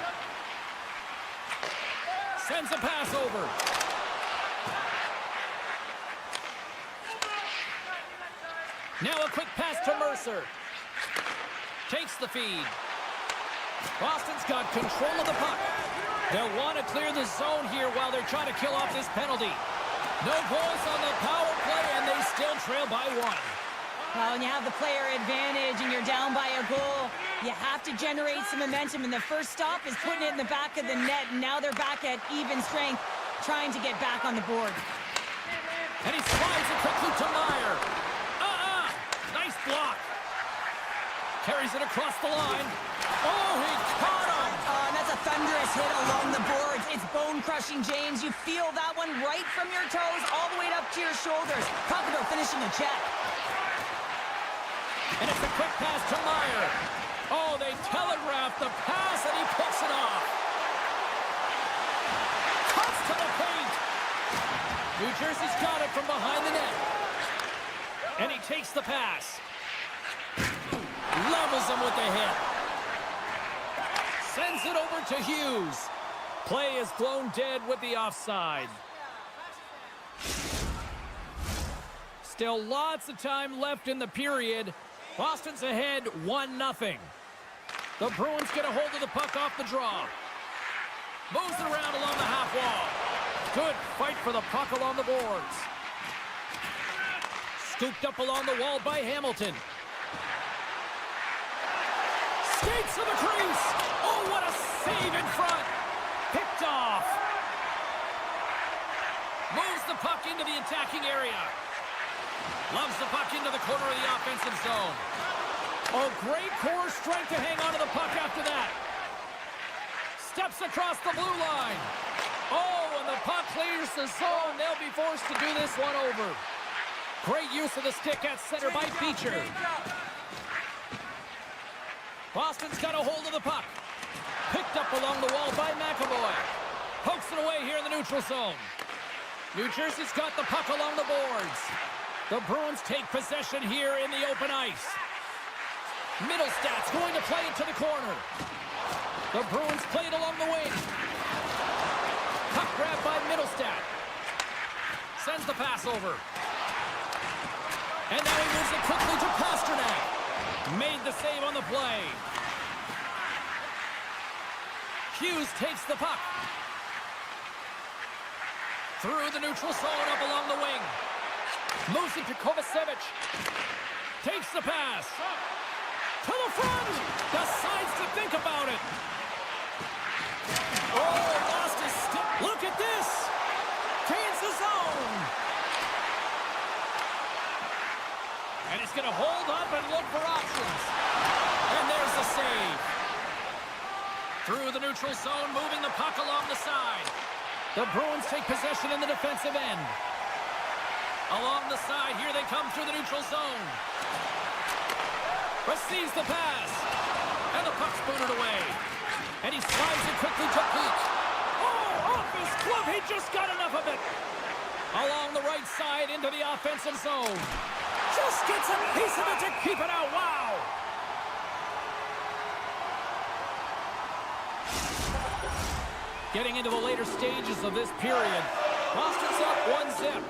A: Sends a pass over. Now a quick pass to Mercer. Takes the feed. Boston's got control of the puck. They'll want to clear the zone here while they're trying to kill off this penalty. No goals on the power play, and they still trail by one.
B: Well, when you have the player advantage and you're down by a goal, you have to generate some momentum. And the first stop is putting it in the back of the net. And now they're back at even strength, trying to get back on the board.
A: And he slides it quickly to Meyer. Nice block. Carries it across the line. Oh, he caught him.
B: And that's a thunderous hit along the boards. It's bone-crushing, James. You feel that one right from your toes all the way up to your shoulders. Talk about finishing a check.
A: And it's a quick pass to Meyer. Oh, they telegraphed the pass, and he picks it off. Cuts to the paint. New Jersey's got it from behind the net. And he takes the pass. Levels him with the hit. Sends it over to Hughes. Play is blown dead with the offside. Still lots of time left in the period. Boston's ahead 1-0. The Bruins get a hold of the puck off the draw. Moves it around along the half wall. Good fight for the puck along the boards. Scooped up along the wall by Hamilton. Skates to the crease. Oh, what a save in front. Picked off. Moves the puck into the attacking area. Loves the puck into the corner of the offensive zone. Oh, great core strength to hang onto the puck after that. Steps across the blue line. Oh, and the puck clears the zone. They'll be forced to do this one over. Great use of the stick at center by Beecher. Boston's got a hold of the puck. Picked up along the wall by McAvoy. Pokes it away here in the neutral zone. New Jersey's got the puck along the boards. The Bruins take possession here in the open ice. Middlestad's going to play it to the corner. The Bruins play it along the wing. Puck grab by Middlestad. Sends the pass over. And now he moves it quickly to Pasternak. Made the save on the play. Hughes takes the puck. Through the neutral zone up along the wing. Moves it to Kovacevic. Takes the pass. To the front. Decides to think about it. Oh, lost his stick. Look at this. Gains the zone. And he's going to hold up and look for options. And there's the save. Through the neutral zone, moving the puck along the side. The Bruins take possession in the defensive end. Along the side, here they come through the neutral zone. Receives the pass. And the puck's booted away. And he slides it quickly to Peak. Oh, off his
D: glove, he just got enough of it. Along the right side into the offensive zone. Just gets a piece of it to keep it out. Wow. Getting into the later stages of this period. Boston's up 1-0.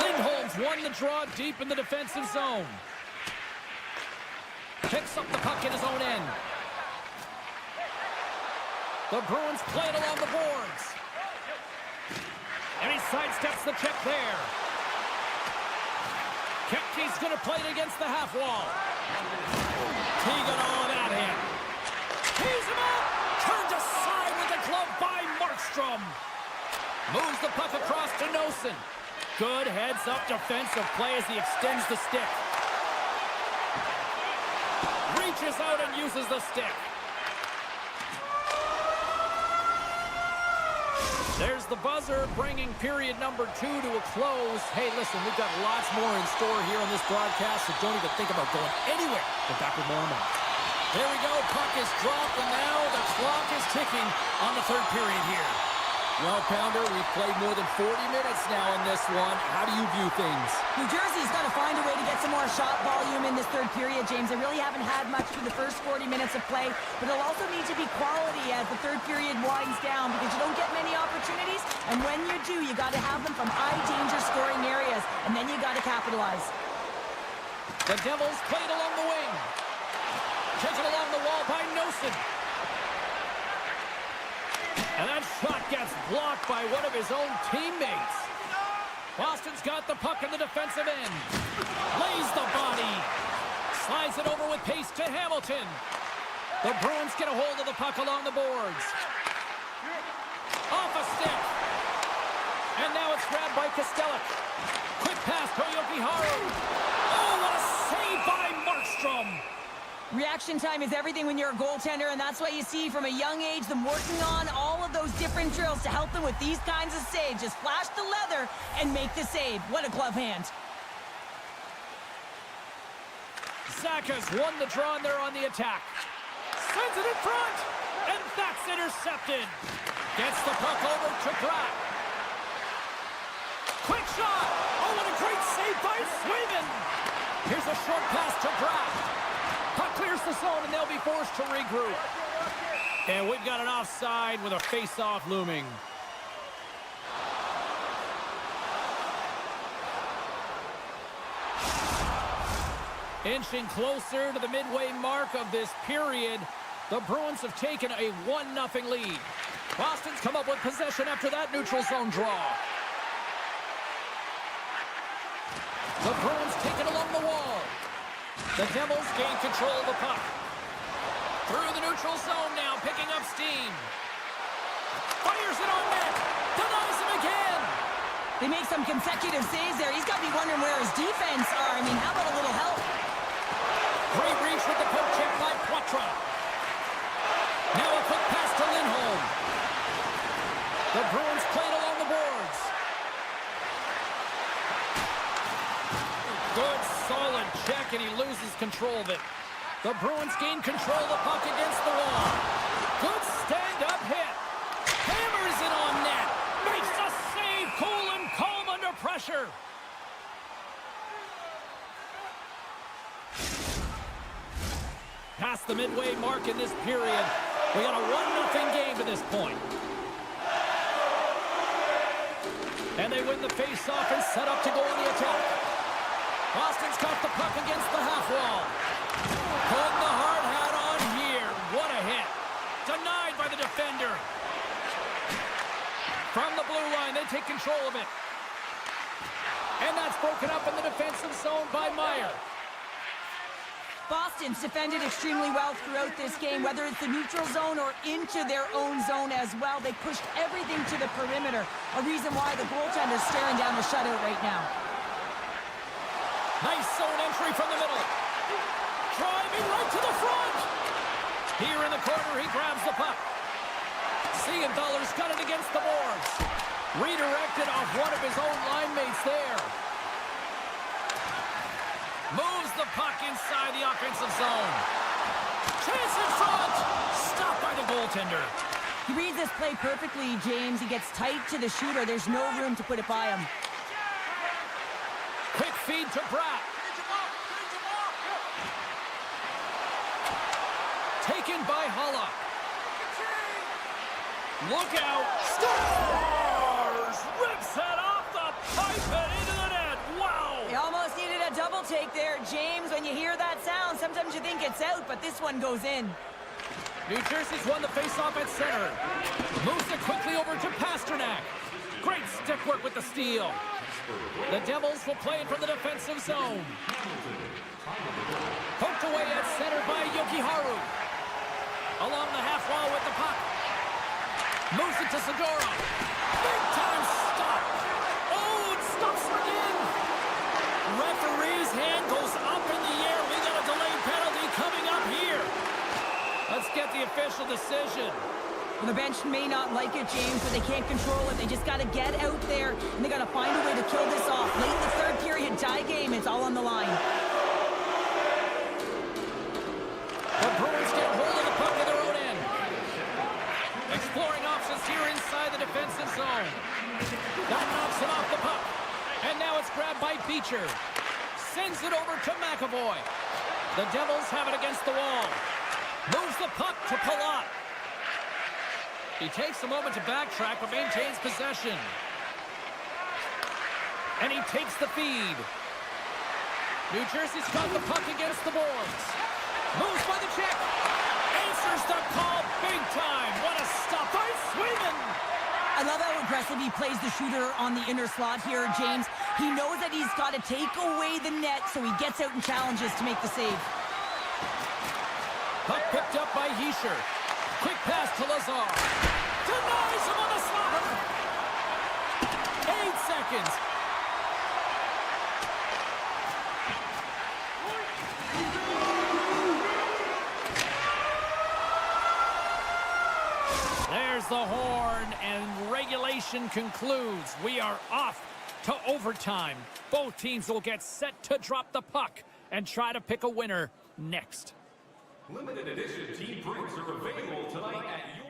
D: Lindholm's won the draw deep in the defensive zone. Picks up the puck in his own end. The Bruins play it along the boards. And he sidesteps the check there. Kepke's going to play it against the half wall. Teagan all of that in. Tees him up. Turned aside with the glove by Markstrom. Moves the puck across to Noesen. Good heads-up defensive play as he extends the stick. Reaches out and uses the stick. There's the buzzer, bringing period number 2 to a close. Hey, listen, we've got lots more in store here on this broadcast, so don't even think about going anywhere. We're back with more in a moment. There we go. Puck is dropped, and now the clock is ticking on the third period here. Well, Pounder, we've played more than 40 minutes now in this one. How do you view things?
B: New Jersey's got to find a way to get some more shot volume in this third period, James. They really haven't had much for the first 40 minutes of play, but it'll also need to be quality as the third period winds down because you don't get many opportunities, and when you do, you got to have them from high-danger scoring areas, and then you got to capitalize.
D: The Devils played along the wing. Taken along the wall by Noesen. And that shot gets blocked by one of his own teammates. Boston's got the puck in the defensive end. Lays the body. Slides it over with pace to Hamilton. The Bruins get a hold of the puck along the boards. Off a stick. And now it's grabbed by Kosteluk. Quick pass to Jokiharju. Oh, what a save by Markstrom.
B: Reaction time is everything when you're a goaltender, and that's why you see from a young age them working on all of those different drills to help them with these kinds of saves. Just flash the leather and make the save. What a glove hand.
D: Zacha's won the draw, and they're on the attack. Sends it in front, and that's intercepted. Gets the puck over to Bratt. Quick shot. Oh, what a great save by Swayman. Here's a short pass to Bratt. Puck clears the zone, and they'll be forced to regroup. And we've got an offside with a face-off looming. Inching closer to the midway mark of this period, the Bruins have taken a 1-0 lead. Boston's come up with possession after that neutral zone draw. The Bruins take it along the wall. The Devils gain control of the puck. Through the neutral zone now, picking up steam. Fires it on net. Denies him again.
B: They make some consecutive saves there. He's got to be wondering where his defense are. I mean, how about a little help?
D: Great reach with the poke check by Poitras. Now a quick pass to Lindholm. The Bruins played along the boards. Good, solid check, and he loses control of it. The Bruins gain control of the puck against the wall. Good stand-up hit. Hammers it on net. Makes a save. Cool and calm under pressure. Past the midway mark in this period. We got a 1-0 game to this point. And they win the face-off and set up to go on the attack. Boston's got the puck against the half wall. Putting the hard hat on here. What a hit. Denied by the defender. From the blue line, they take control of it. And that's broken up in the defensive zone by Meyer.
B: Boston's defended extremely well throughout this game, whether it's the neutral zone or into their own zone as well. They pushed everything to the perimeter, a reason why the goaltender's staring down the shutout right now.
D: Nice zone entry from the middle. Driving right to the front. Here in the corner, he grabs the puck. Siegenthaler's got it against the boards. Redirected off one of his own line mates there. Moves the puck inside the offensive zone.
A: Chance in front. Stopped by the goaltender.
B: He reads this play perfectly, James. He gets tight to the shooter. There's no room to put it by him.
A: Quick feed to Bratt. Taken by Hulla. Look out. Scores! Rips it off the pipe and into the net. Wow!
B: They almost needed a double take there, James. When you hear that sound, sometimes you think it's out, but this one goes in.
A: New Jersey's won the faceoff at center. Moves it quickly over to Pasternak. Great stick work with the steal. The Devils will play it from the defensive zone. Poked away at center by Yokiharu. Along the half wall with the puck. Moves it to Segura. Big time stop. Oh, it stops again. Referee's hand goes up in the air. We got a delayed penalty coming up here. Let's get the official decision.
B: Well, the bench may not like it, James, but they can't control it. They just got to get out there, and they got to find a way to kill this off. Late in the third period, tie game, it's all on the line.
A: The Bruins get hold of the puck at their own end. Exploring options here inside the defensive zone. That knocks him off the puck. And now it's grabbed by Beecher. Sends it over to McAvoy. The Devils have it against the wall. Moves the puck to Palat. He takes a moment to backtrack, but maintains possession. And he takes the feed. New Jersey's got the puck against the boards. Moves by the check. Answers the call big time. What a stop by Sweden.
B: I love how aggressive he plays the shooter on the inner slot here, James. He knows that he's got to take away the net, so he gets out and challenges to make the save.
A: Puck picked up by Hischier. Quick pass to Lazar. Denies him on the slot. 8 seconds. There's the horn, and regulation concludes. We are off to overtime. Both teams will get set to drop the puck and try to pick a winner next.
C: Limited edition team prints are available tonight at your...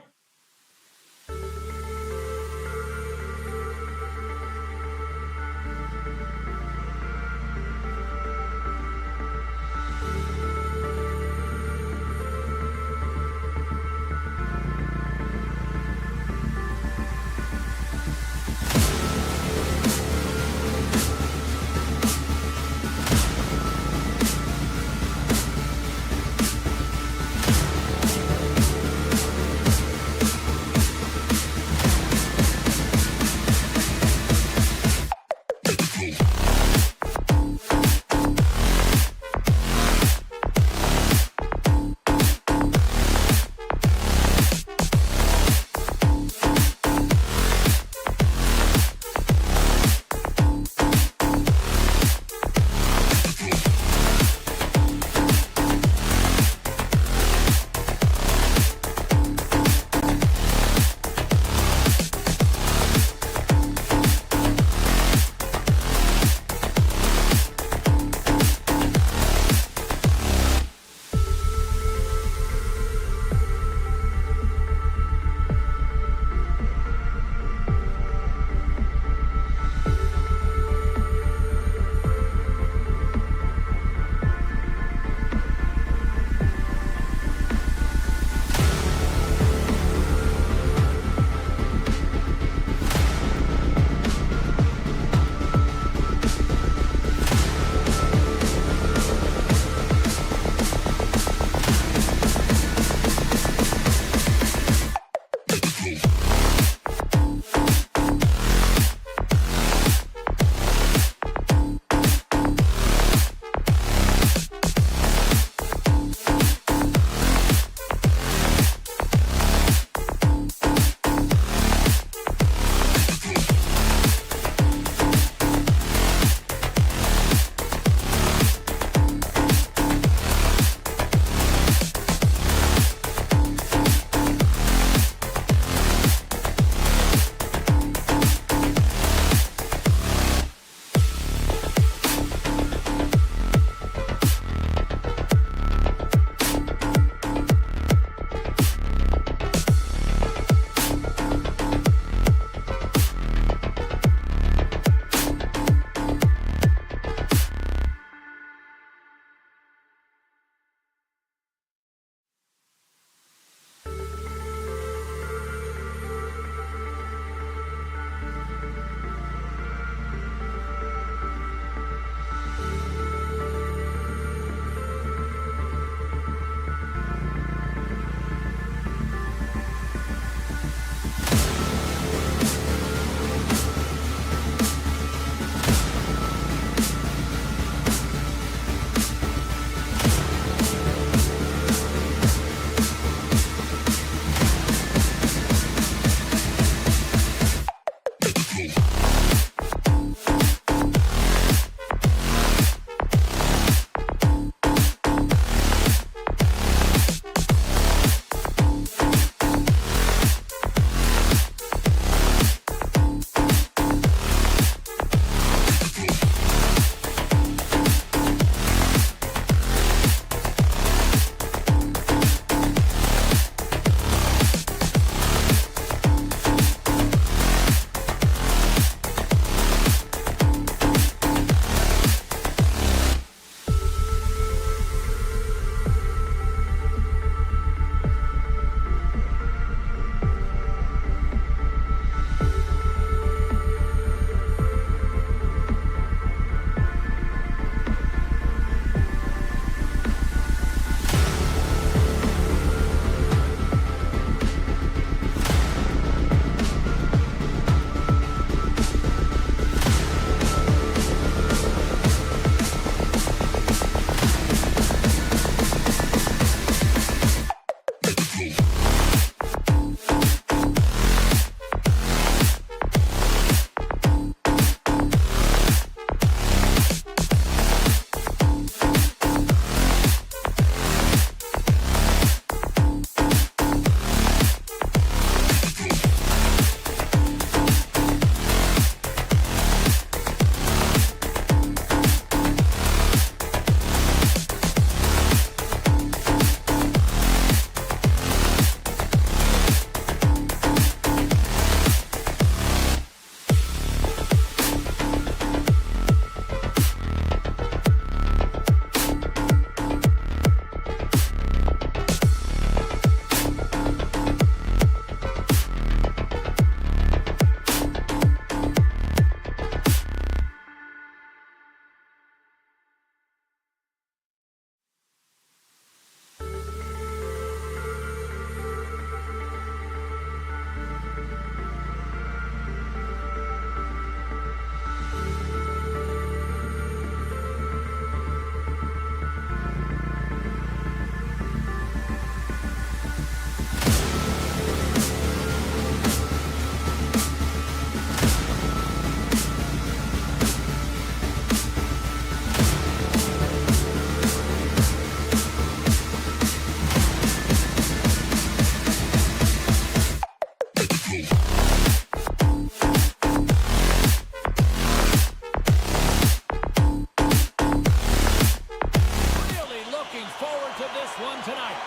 A: this one tonight.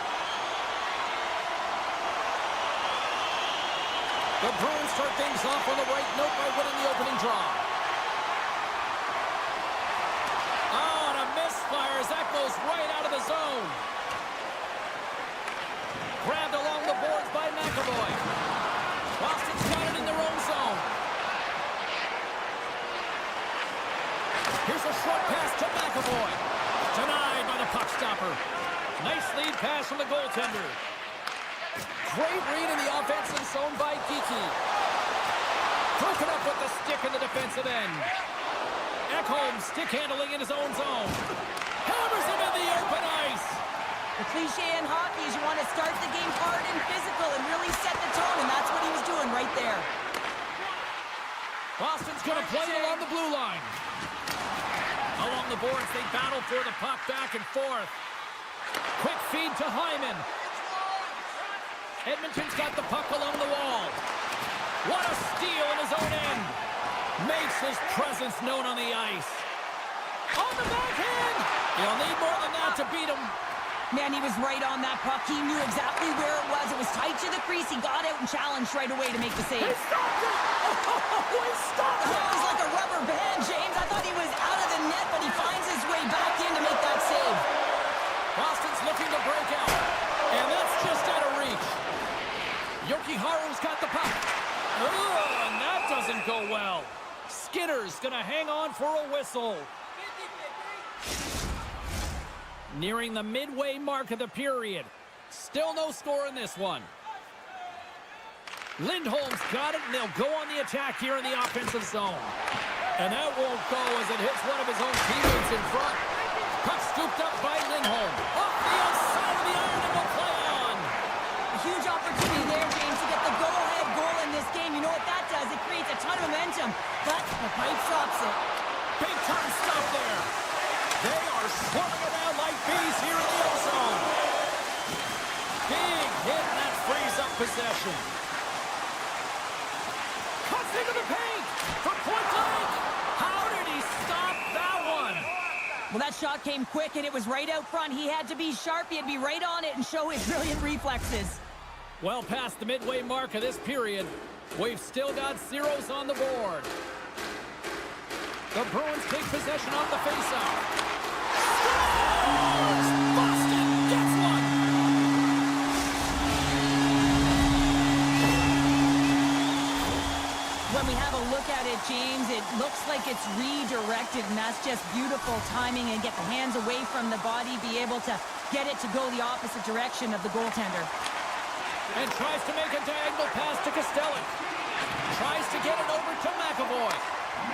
A: The Bruins start things off on the right note by winning the opening draw. Oh, and a misfire as that goes right out of the zone. Grabbed along the boards by McAvoy. Boston's got it in their own zone. Here's a short pass to McAvoy. Denied by the puck stopper. Nice lead pass from the goaltender. Great read in the offensive zone by Geeky. Broken up with the stick in the defensive end. Ekholm stick handling in his own zone. Hammers him in the open ice.
B: The cliche in hockey is you want to start the game hard and physical and really set the tone, and that's what he was doing right there.
A: Boston's going to play it along the blue line. Along the boards, they battle for the puck back and forth. Quick feed to Hyman. Edmonton's got the puck along the wall. What a steal in his own end. Makes his presence known on the ice. On the backhand. He'll need more than that to beat him.
B: Man, he was right on that puck. He knew exactly where it was. It was tight to the crease. He got out and challenged right away to make the save.
A: He stopped it! Oh, he stopped it!
B: Oh, he's like a rubber band, James. I thought he was out of the net, but he finds his way back in to make that save.
A: Boston's looking to break out. And that's just out of reach. Jokiharju's got the puck. Oh, and that doesn't go well. Skinner's going to hang on for a whistle. Nearing the midway mark of the period. Still no score in this one. Lindholm's got it, and they'll go on the attack here in the offensive zone. And that won't go as it hits one of his own teammates in front. Puck scooped up by Lindholm. Off the outside of the iron and will play on.
B: A huge opportunity there, James, to get the go-ahead goal in this game. You know what that does? It creates a ton of momentum, but the pipe stops it.
A: Big time stop there. They are swarming around like bees here in the ozone. Big hit, and that frees up possession. Cuts into the paint for point blank. How did he stop that one?
B: Well, that shot came quick, and it was right out front. He had to be sharp. He had to be right on it and show his brilliant reflexes.
A: Well past the midway mark of this period, we've still got zeros on the board. The Bruins take possession off the faceoff. Scores! Boston gets one!
B: When we have a look at it, James, it looks like it's redirected, and that's just beautiful timing and get the hands away from the body, be able to get it to go the opposite direction of the goaltender.
A: And tries to make a diagonal pass to Kostelnik. Tries to get it over to McAvoy.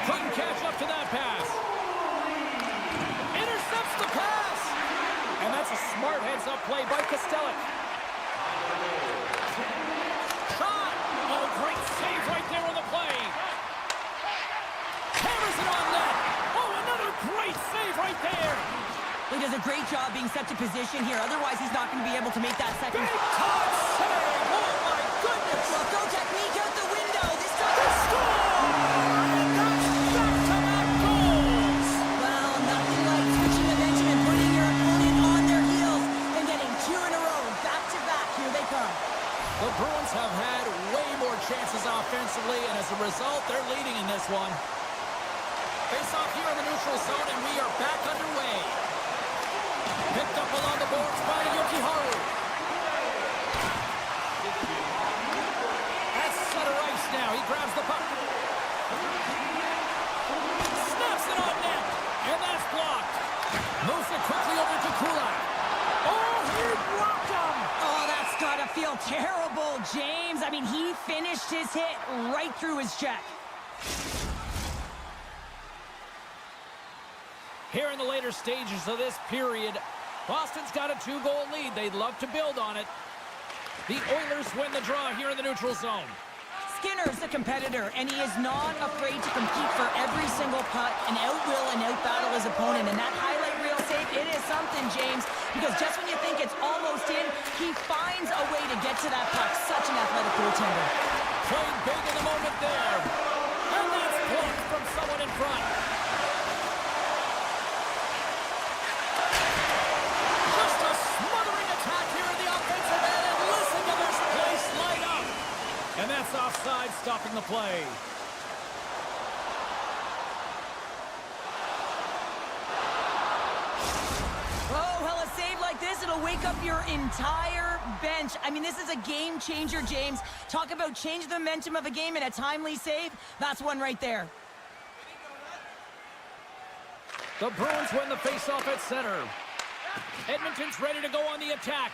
A: Couldn't catch up to that pass. Intercepts the pass. And that's a smart heads-up play by Kostelnik. Shot. Oh, great save right there on the play. Hammers it on net. Oh, another great save right there.
B: He does a great job being set to position here. Otherwise, he's not going to be able to make that second.
A: Big time save. Oh, my goodness.
B: Well, go technique out the window. This time.
A: Score! And that's back-to-back goals.
B: Well, nothing like switching momentum and putting your opponent on their heels and getting two in a row. Back-to-back. Here they come.
A: The Bruins have had way more chances offensively, and as a result, they're leading in this one. Face off here in the neutral zone, and we are back underway. Picked up along the boards by Jokiharju. At center ice now, he grabs the puck. Snaps it on net, and that's blocked. Moves it quickly over to Kulak. Oh, he blocked him!
B: Oh, that's got to feel terrible, James. I mean, he finished his hit right through his check.
A: Here in the later stages of this period, Boston's got a 2-goal lead. They'd love to build on it. The Oilers win the draw here in the neutral zone.
B: Skinner's a competitor, and he is not afraid to compete for every single puck and outwill and outbattle his opponent. And that highlight reel save, it is something, James, because just when you think it's almost in, he finds a way to get to that puck. Such an athletic goaltender.
A: Played big in the moment there. And that's blocked from someone in front. Just a smothering
D: stopping the play.
B: Oh, well, a save like this, it'll wake up your entire bench. I mean, this is a game changer, James. Talk about changing the momentum of a game in a timely save. That's one right there.
D: The Bruins win the faceoff at center. Edmonton's ready to go on the attack.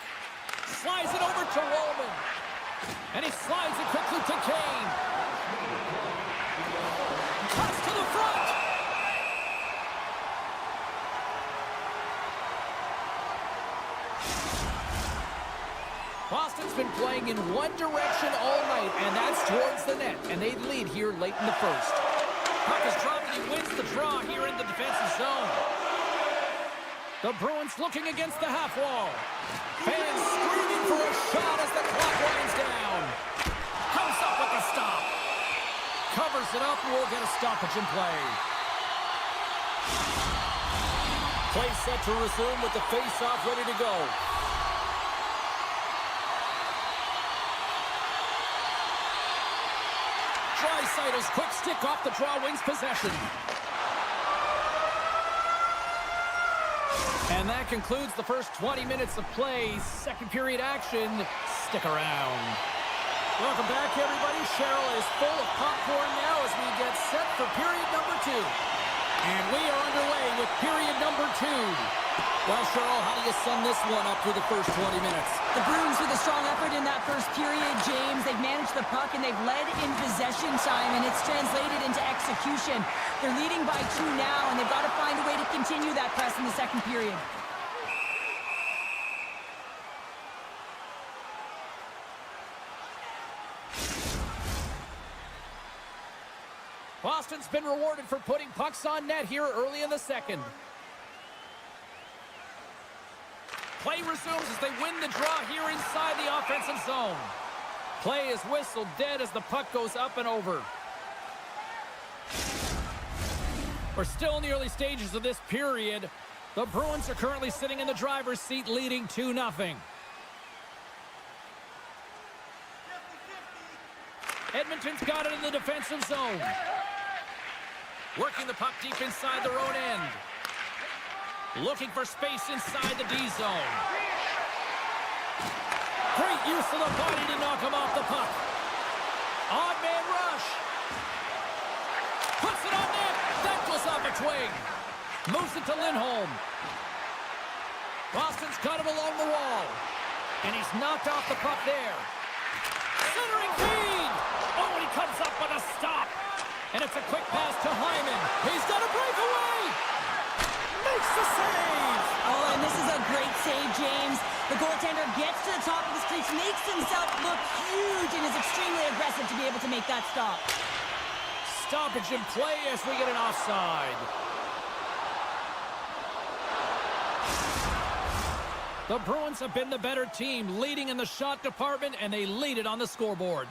D: Slides it over to Roman. And he slides it quickly to Kane. Toss to the front. Boston's been playing in one direction all night, and that's towards the net. And they lead here late in the first. Puck is dropped, and he wins the draw here in the defensive zone. The Bruins looking against the half wall. Fans screaming for a shot as the clock winds down. Comes up with the stop. Covers it up, and we'll get a stoppage in play. Play set to resume with the face-off ready to go. Draisaitl quick stick off the draw wins possession. And that concludes the first 20 minutes of play. Second period action. Stick around. Welcome back, everybody. Cheryl is full of popcorn now as we get set for period number 2. And we are underway with period number 2. Well, Cheryl, how do you sum this one up through the first 20 minutes?
B: The Bruins with a strong effort in that first period, James. They've managed the puck and they've led in possession time, and it's translated into execution. They're leading by 2 now, and they've got to find a way to continue that press in the second period.
D: Boston's been rewarded for putting pucks on net here early in the second. Play resumes as they win the draw here inside the offensive zone. Play is whistled dead as the puck goes up and over. We're still in the early stages of this period. The Bruins are currently sitting in the driver's seat, leading 2-0. Edmonton's got it in the defensive zone. Working the puck deep inside their own end. Looking for space inside the D zone. Great use of the body to knock him off the puck. Odd man rush. Puts it on net. That goes off a twig. Moves it to Lindholm. Boston's got him along the wall. And he's knocked off the puck there. Centering feed. Oh, and he comes up with a stop. And it's a quick pass to Hyman. He's got a breakaway. Makes the save.
B: Oh, and this is a great save, James. The goaltender gets to the top of his crease, makes himself look huge, and is extremely aggressive to be able to make that stop.
D: Stoppage in play as we get an offside. The Bruins have been the better team, leading in the shot department, and they lead it on the scoreboard.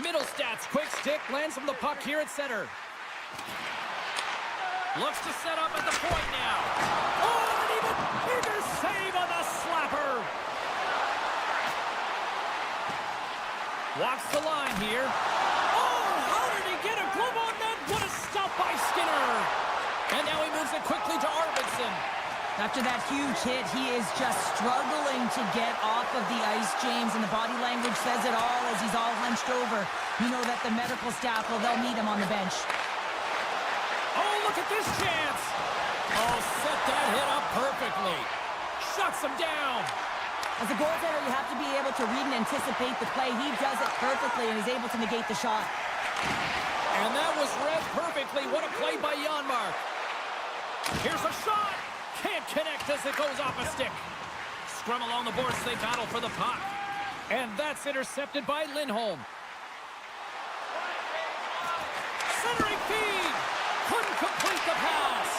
D: Middle stats, quick stick, lands from the puck here at center. Looks to set up at the point now. Oh, and even bigger save on the slapper. Walks the line here. Oh, how did he get a glove on that? What a stop by Skinner. And now he moves it quickly to Arvidsson.
B: After that huge hit, he is just struggling to get off of the ice, James, and the body language says it all as he's all hunched over. You know that the medical staff, well, they'll need him on the bench.
D: Oh, look at this chance. Oh, set that hit up perfectly. Shuts him down.
B: As a goaltender, you have to be able to read and anticipate the play. He does it perfectly and is able to negate the shot.
D: And that was read perfectly. What a play by Janmark. Here's a shot. Can't connect as it goes off a stick. Scrum along the boards, they battle for the puck. And that's intercepted by Lindholm. Centering feed. Couldn't complete the pass.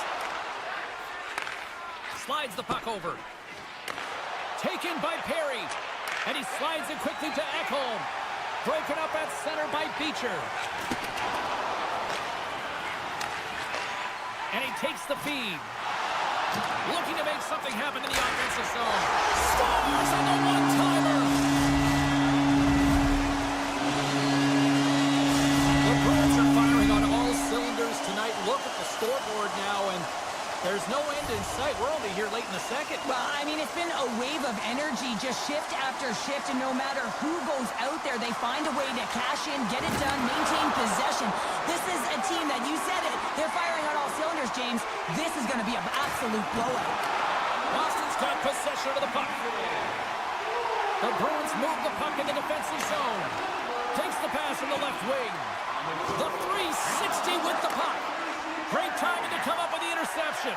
D: Slides the puck over. Taken by Perry. And he slides it quickly to Ekholm. Broken up at center by Beecher. And he takes the feed. Looking to make something happen in the offensive zone. Scores on the one-timer!
A: scoreboard now, and there's no end in sight. We're only here late in the second.
B: Well, I mean, it's been a wave of energy, just shift after shift, and no matter who goes out there, they find a way to cash in, get it done, maintain possession. This is a team that, you said it, they're firing on all cylinders, James. This is going to be an absolute blowout.
A: Boston's got possession of the puck. The Bruins move the puck in the defensive zone. Takes the pass from the left wing. The 360 with the puck. Great timing to come up with the interception.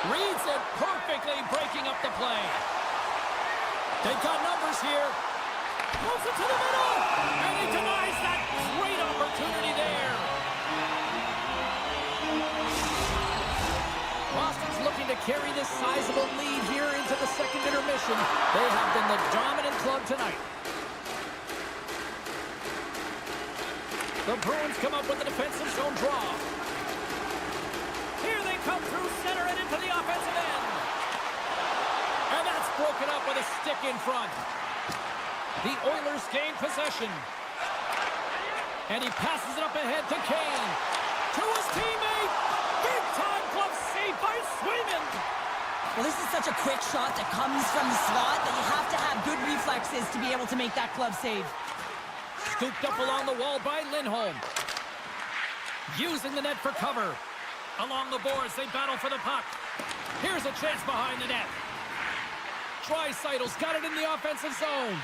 A: Reads it perfectly, breaking up the play. They've got numbers here. Moves it to the middle. And he denies that great opportunity there. Boston's looking to carry this sizable lead here into the second intermission. They have been the dominant club tonight. The Bruins come up with the defensive zone draw. Here they come through center and into the offensive end. And that's broken up with a stick in front. The Oilers gain possession. And he passes it up ahead to Kane. To his teammate. Big time glove save by Swayman.
B: Well, this is such a quick shot that comes from the slot that you have to have good reflexes to be able to make that glove save.
A: Scooped up along the wall by Lindholm. Using the net for cover. Along the boards, they battle for the puck. Here's a chance behind the net. Draisaitl's got it in the offensive zone.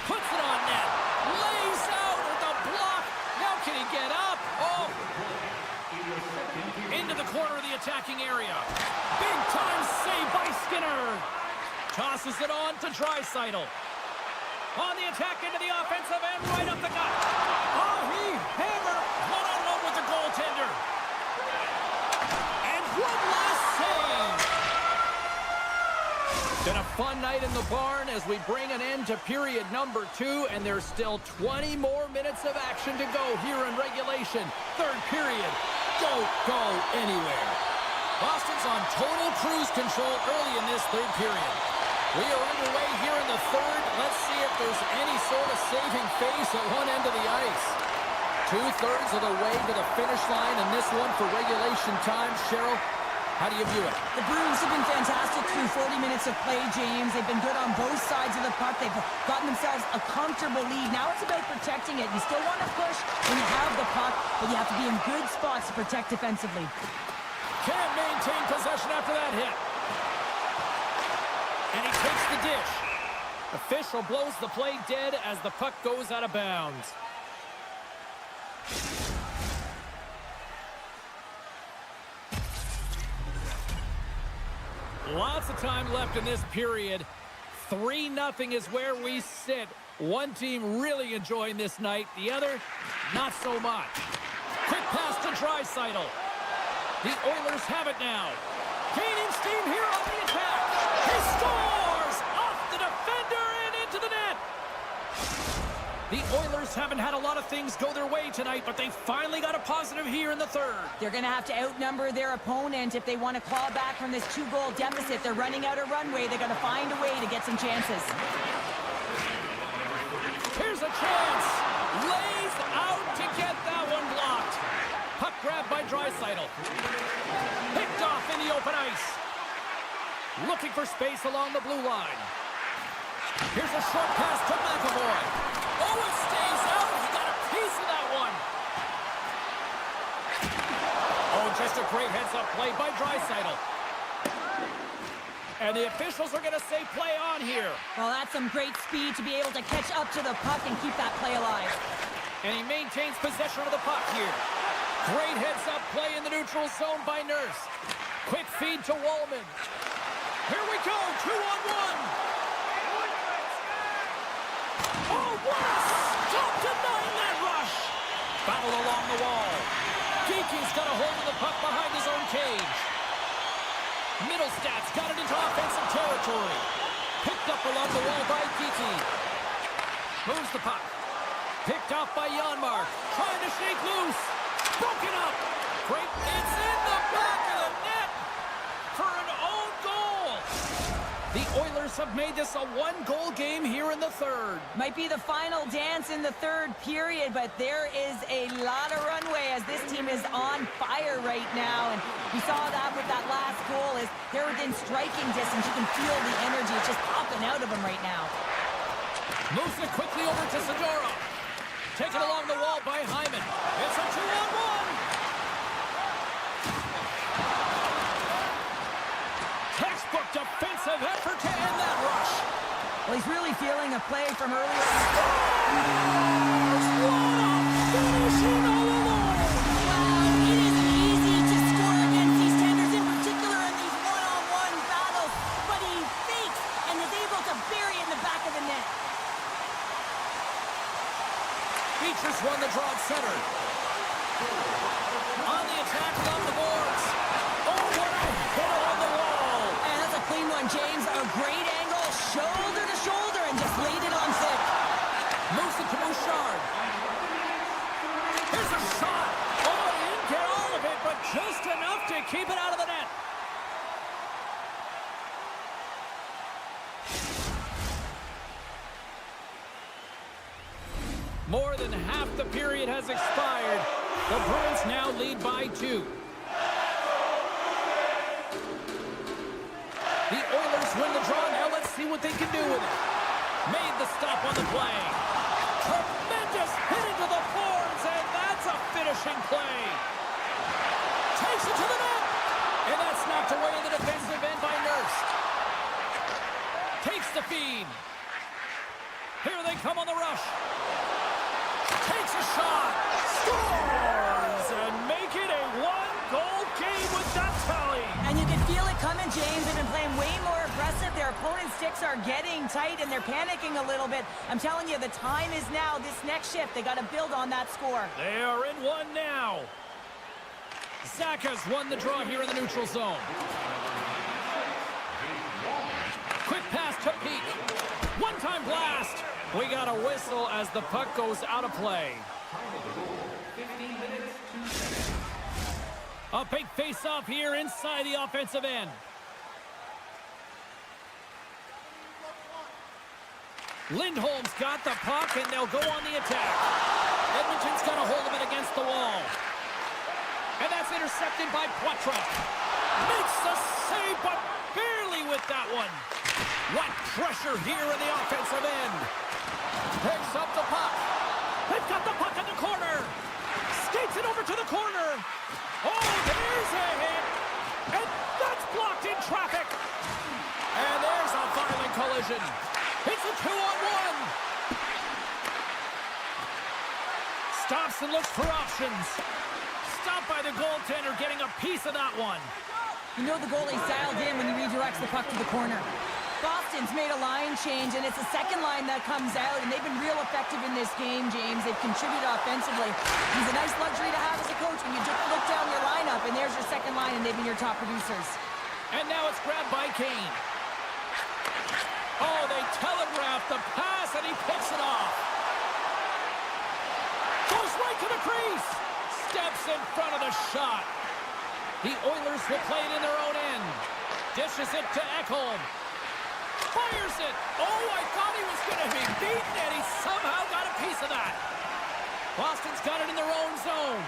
A: Puts it on net. Lays out with the block. Now can he get up? Oh! Into the corner of the attacking area. Big time save by Skinner. Tosses it on to Draisaitl. On the attack into the offensive end, right up the gut. Oh, he hammered one-on-one with the goaltender. And one last save. Been a fun night in the barn as we bring an end to period number 2, and there's still 20 more minutes of action to go here in regulation. Third period. Don't go anywhere. Boston's on total cruise control early in this third period. We are underway here in the third. Let's see if there's any sort of saving face at one end of the ice. 2/3 of the way to the finish line in this one for regulation time. Cheryl, how do you view it?
B: The Bruins have been fantastic through 40 minutes of play, James. They've been good on both sides of the puck. They've gotten themselves a comfortable lead. Now it's about protecting it. You still want to push when you have the puck, but you have to be in good spots to protect defensively.
A: Can't maintain possession after that hit. And he takes the dish. Official blows the play dead as the puck goes out of bounds. Lots of time left in this period. 3-0 is where we sit. One team really enjoying this night. The other, not so much. Quick pass to Draisaitl. The Oilers have it now. Gaining steam here on the attack. He scores! Off the defender and into the net. The Oilers haven't had a lot of things go their way tonight, but they finally got a positive here in the third.
B: They're going to have to outnumber their opponent if they want to claw back from this 2-goal deficit. They're running out of runway. They're going to find a way to get some chances.
A: Here's a chance. Lays out to get that one blocked. Puck grabbed by Draisaitl. Picked off in the open ice. Looking for space along the blue line. Here's a short pass to McAvoy. Oh, it stays out. He got a piece of that one. Oh, just a great heads-up play by Draisaitl. And the officials are going to say play on here.
B: Well, that's some great speed to be able to catch up to the puck and keep that play alive.
A: And he maintains possession of the puck here. Great heads-up play in the neutral zone by Nurse. Quick feed to Wallman. Here we go, 2-on-1. Oh, what a stop denying that rush. Battle along the wall. Geeky's got a hold of the puck behind his own cage. Middlestad's got it into offensive territory. Picked up along the wall by Geeky. Moves the puck. Picked off by Janmark. Trying to shake loose. Broken up. Great. It's in the back of the net for an own goal. The Oilers have made this a one-goal game here in the third.
B: Might be the final dance in the third period, but there is a lot of runway as this team is on fire right now. And we saw that with that last goal as they're within striking distance. You can feel the energy. It's just popping out of them right now.
A: Moves it quickly over to Zadora. Taken along the wall by Hyman. It's a 2-on-1. Textbook defensive effort to end that rush.
B: Well, he's really feeling a play from earlier.
A: Finishing all alone.
B: Wow, it isn't easy to score against these tenders, in particular in these one-on-one battles. But he fakes and is able to bury it in the back of the net.
A: Beatrice won the draw at center. On the attack along the boards. Oh, what a hit on the wall.
B: And that's a clean one, James. A great angle, shoulder to shoulder, and just laid it on thick.
A: Moves it to Bouchard. Here's a shot. Oh, he didn't get all of it, but just enough to keep it out of the net. More than half the period has expired. The Bruins now lead by 2. The Oilers win the draw. Now let's see what they can do with it. Made the stop on the play. Tremendous hit into the boards, and that's a finishing play. Takes it to the net. And that's knocked away in the defensive end by Nurse. Takes the feed. Here they come on the rush. Takes a shot. Scores! And make it a one-goal game with that tally.
B: And you can feel it coming, James. They've been playing way more aggressive. Their opponent's sticks are getting tight, and they're panicking a little bit. I'm telling you, the time is now. This next shift, they got to build on that score.
A: They are in one now. Zaka's won the draw here in the neutral zone. Quick pass to Peak. One-time blast. We got a whistle as the puck goes out of play. A big face-off here inside the offensive end. Lindholm's got the puck, and they'll go on the attack. Edmonton's got a hold of it against the wall. And that's intercepted by Poitras. Makes the save, but barely with that one. What pressure here in the offensive end. Picks up the puck. They've got the puck in the corner. Skates it over to the corner. Oh, there's a hit. And that's blocked in traffic. And there's a violent collision. It's a 2-on-1. Stops and looks for options. Stopped by the goaltender, getting a piece of that one.
B: You know the goalie's dialed in when he redirects the puck to the corner. Boston's made a line change, and it's the second line that comes out, and they've been real effective in this game, James. They've contributed offensively. It's a nice luxury to have as a coach when you just look down your lineup, and there's your second line, and they've been your top producers.
A: And now it's grabbed by Kane. Oh, they telegraph the pass, and he picks it off. Goes right to the crease. Steps in front of the shot. The Oilers will play it in their own end. Dishes it to Ekholm. Fires it. Oh, I thought he was going to be beaten, and he somehow got a piece of that. Boston's got it in their own zone.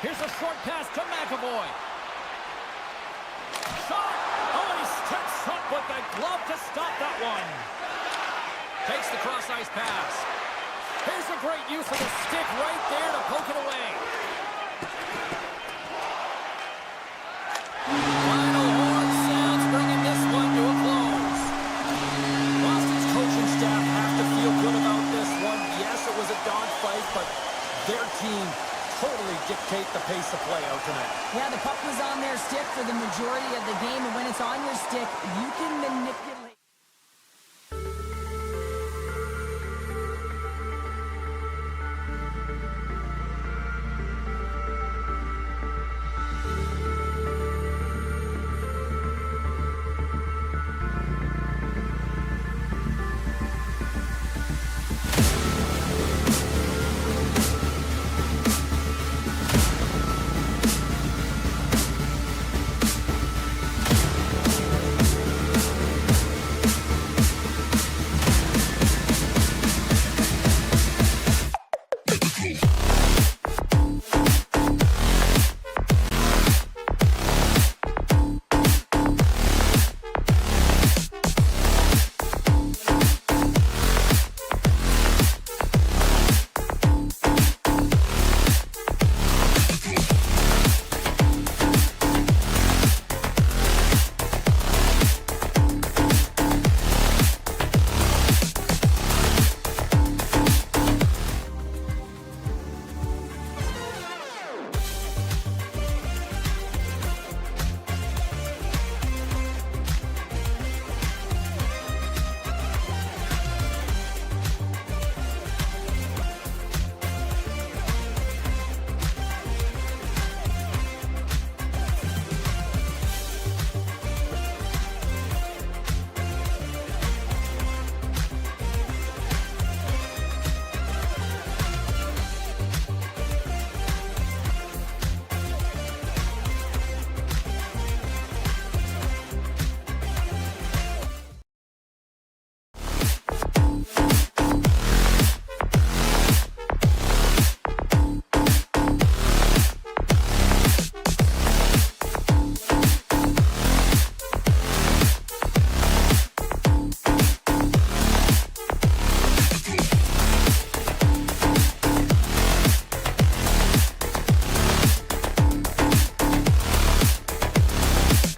A: Here's a short pass to McAvoy. Shot. Oh, he steps up with the glove to stop that one. Takes the cross-ice pass. Here's a great use of the stick right there to poke it away. Final horn sounds, bringing this one to a close. Boston's coaching staff have to feel good about this one. Yes, it was a dogfight, but their team totally dictate the pace of play out tonight.
B: Yeah, the puck was on their stick for the majority of the game, and when it's on your stick, you can manipulate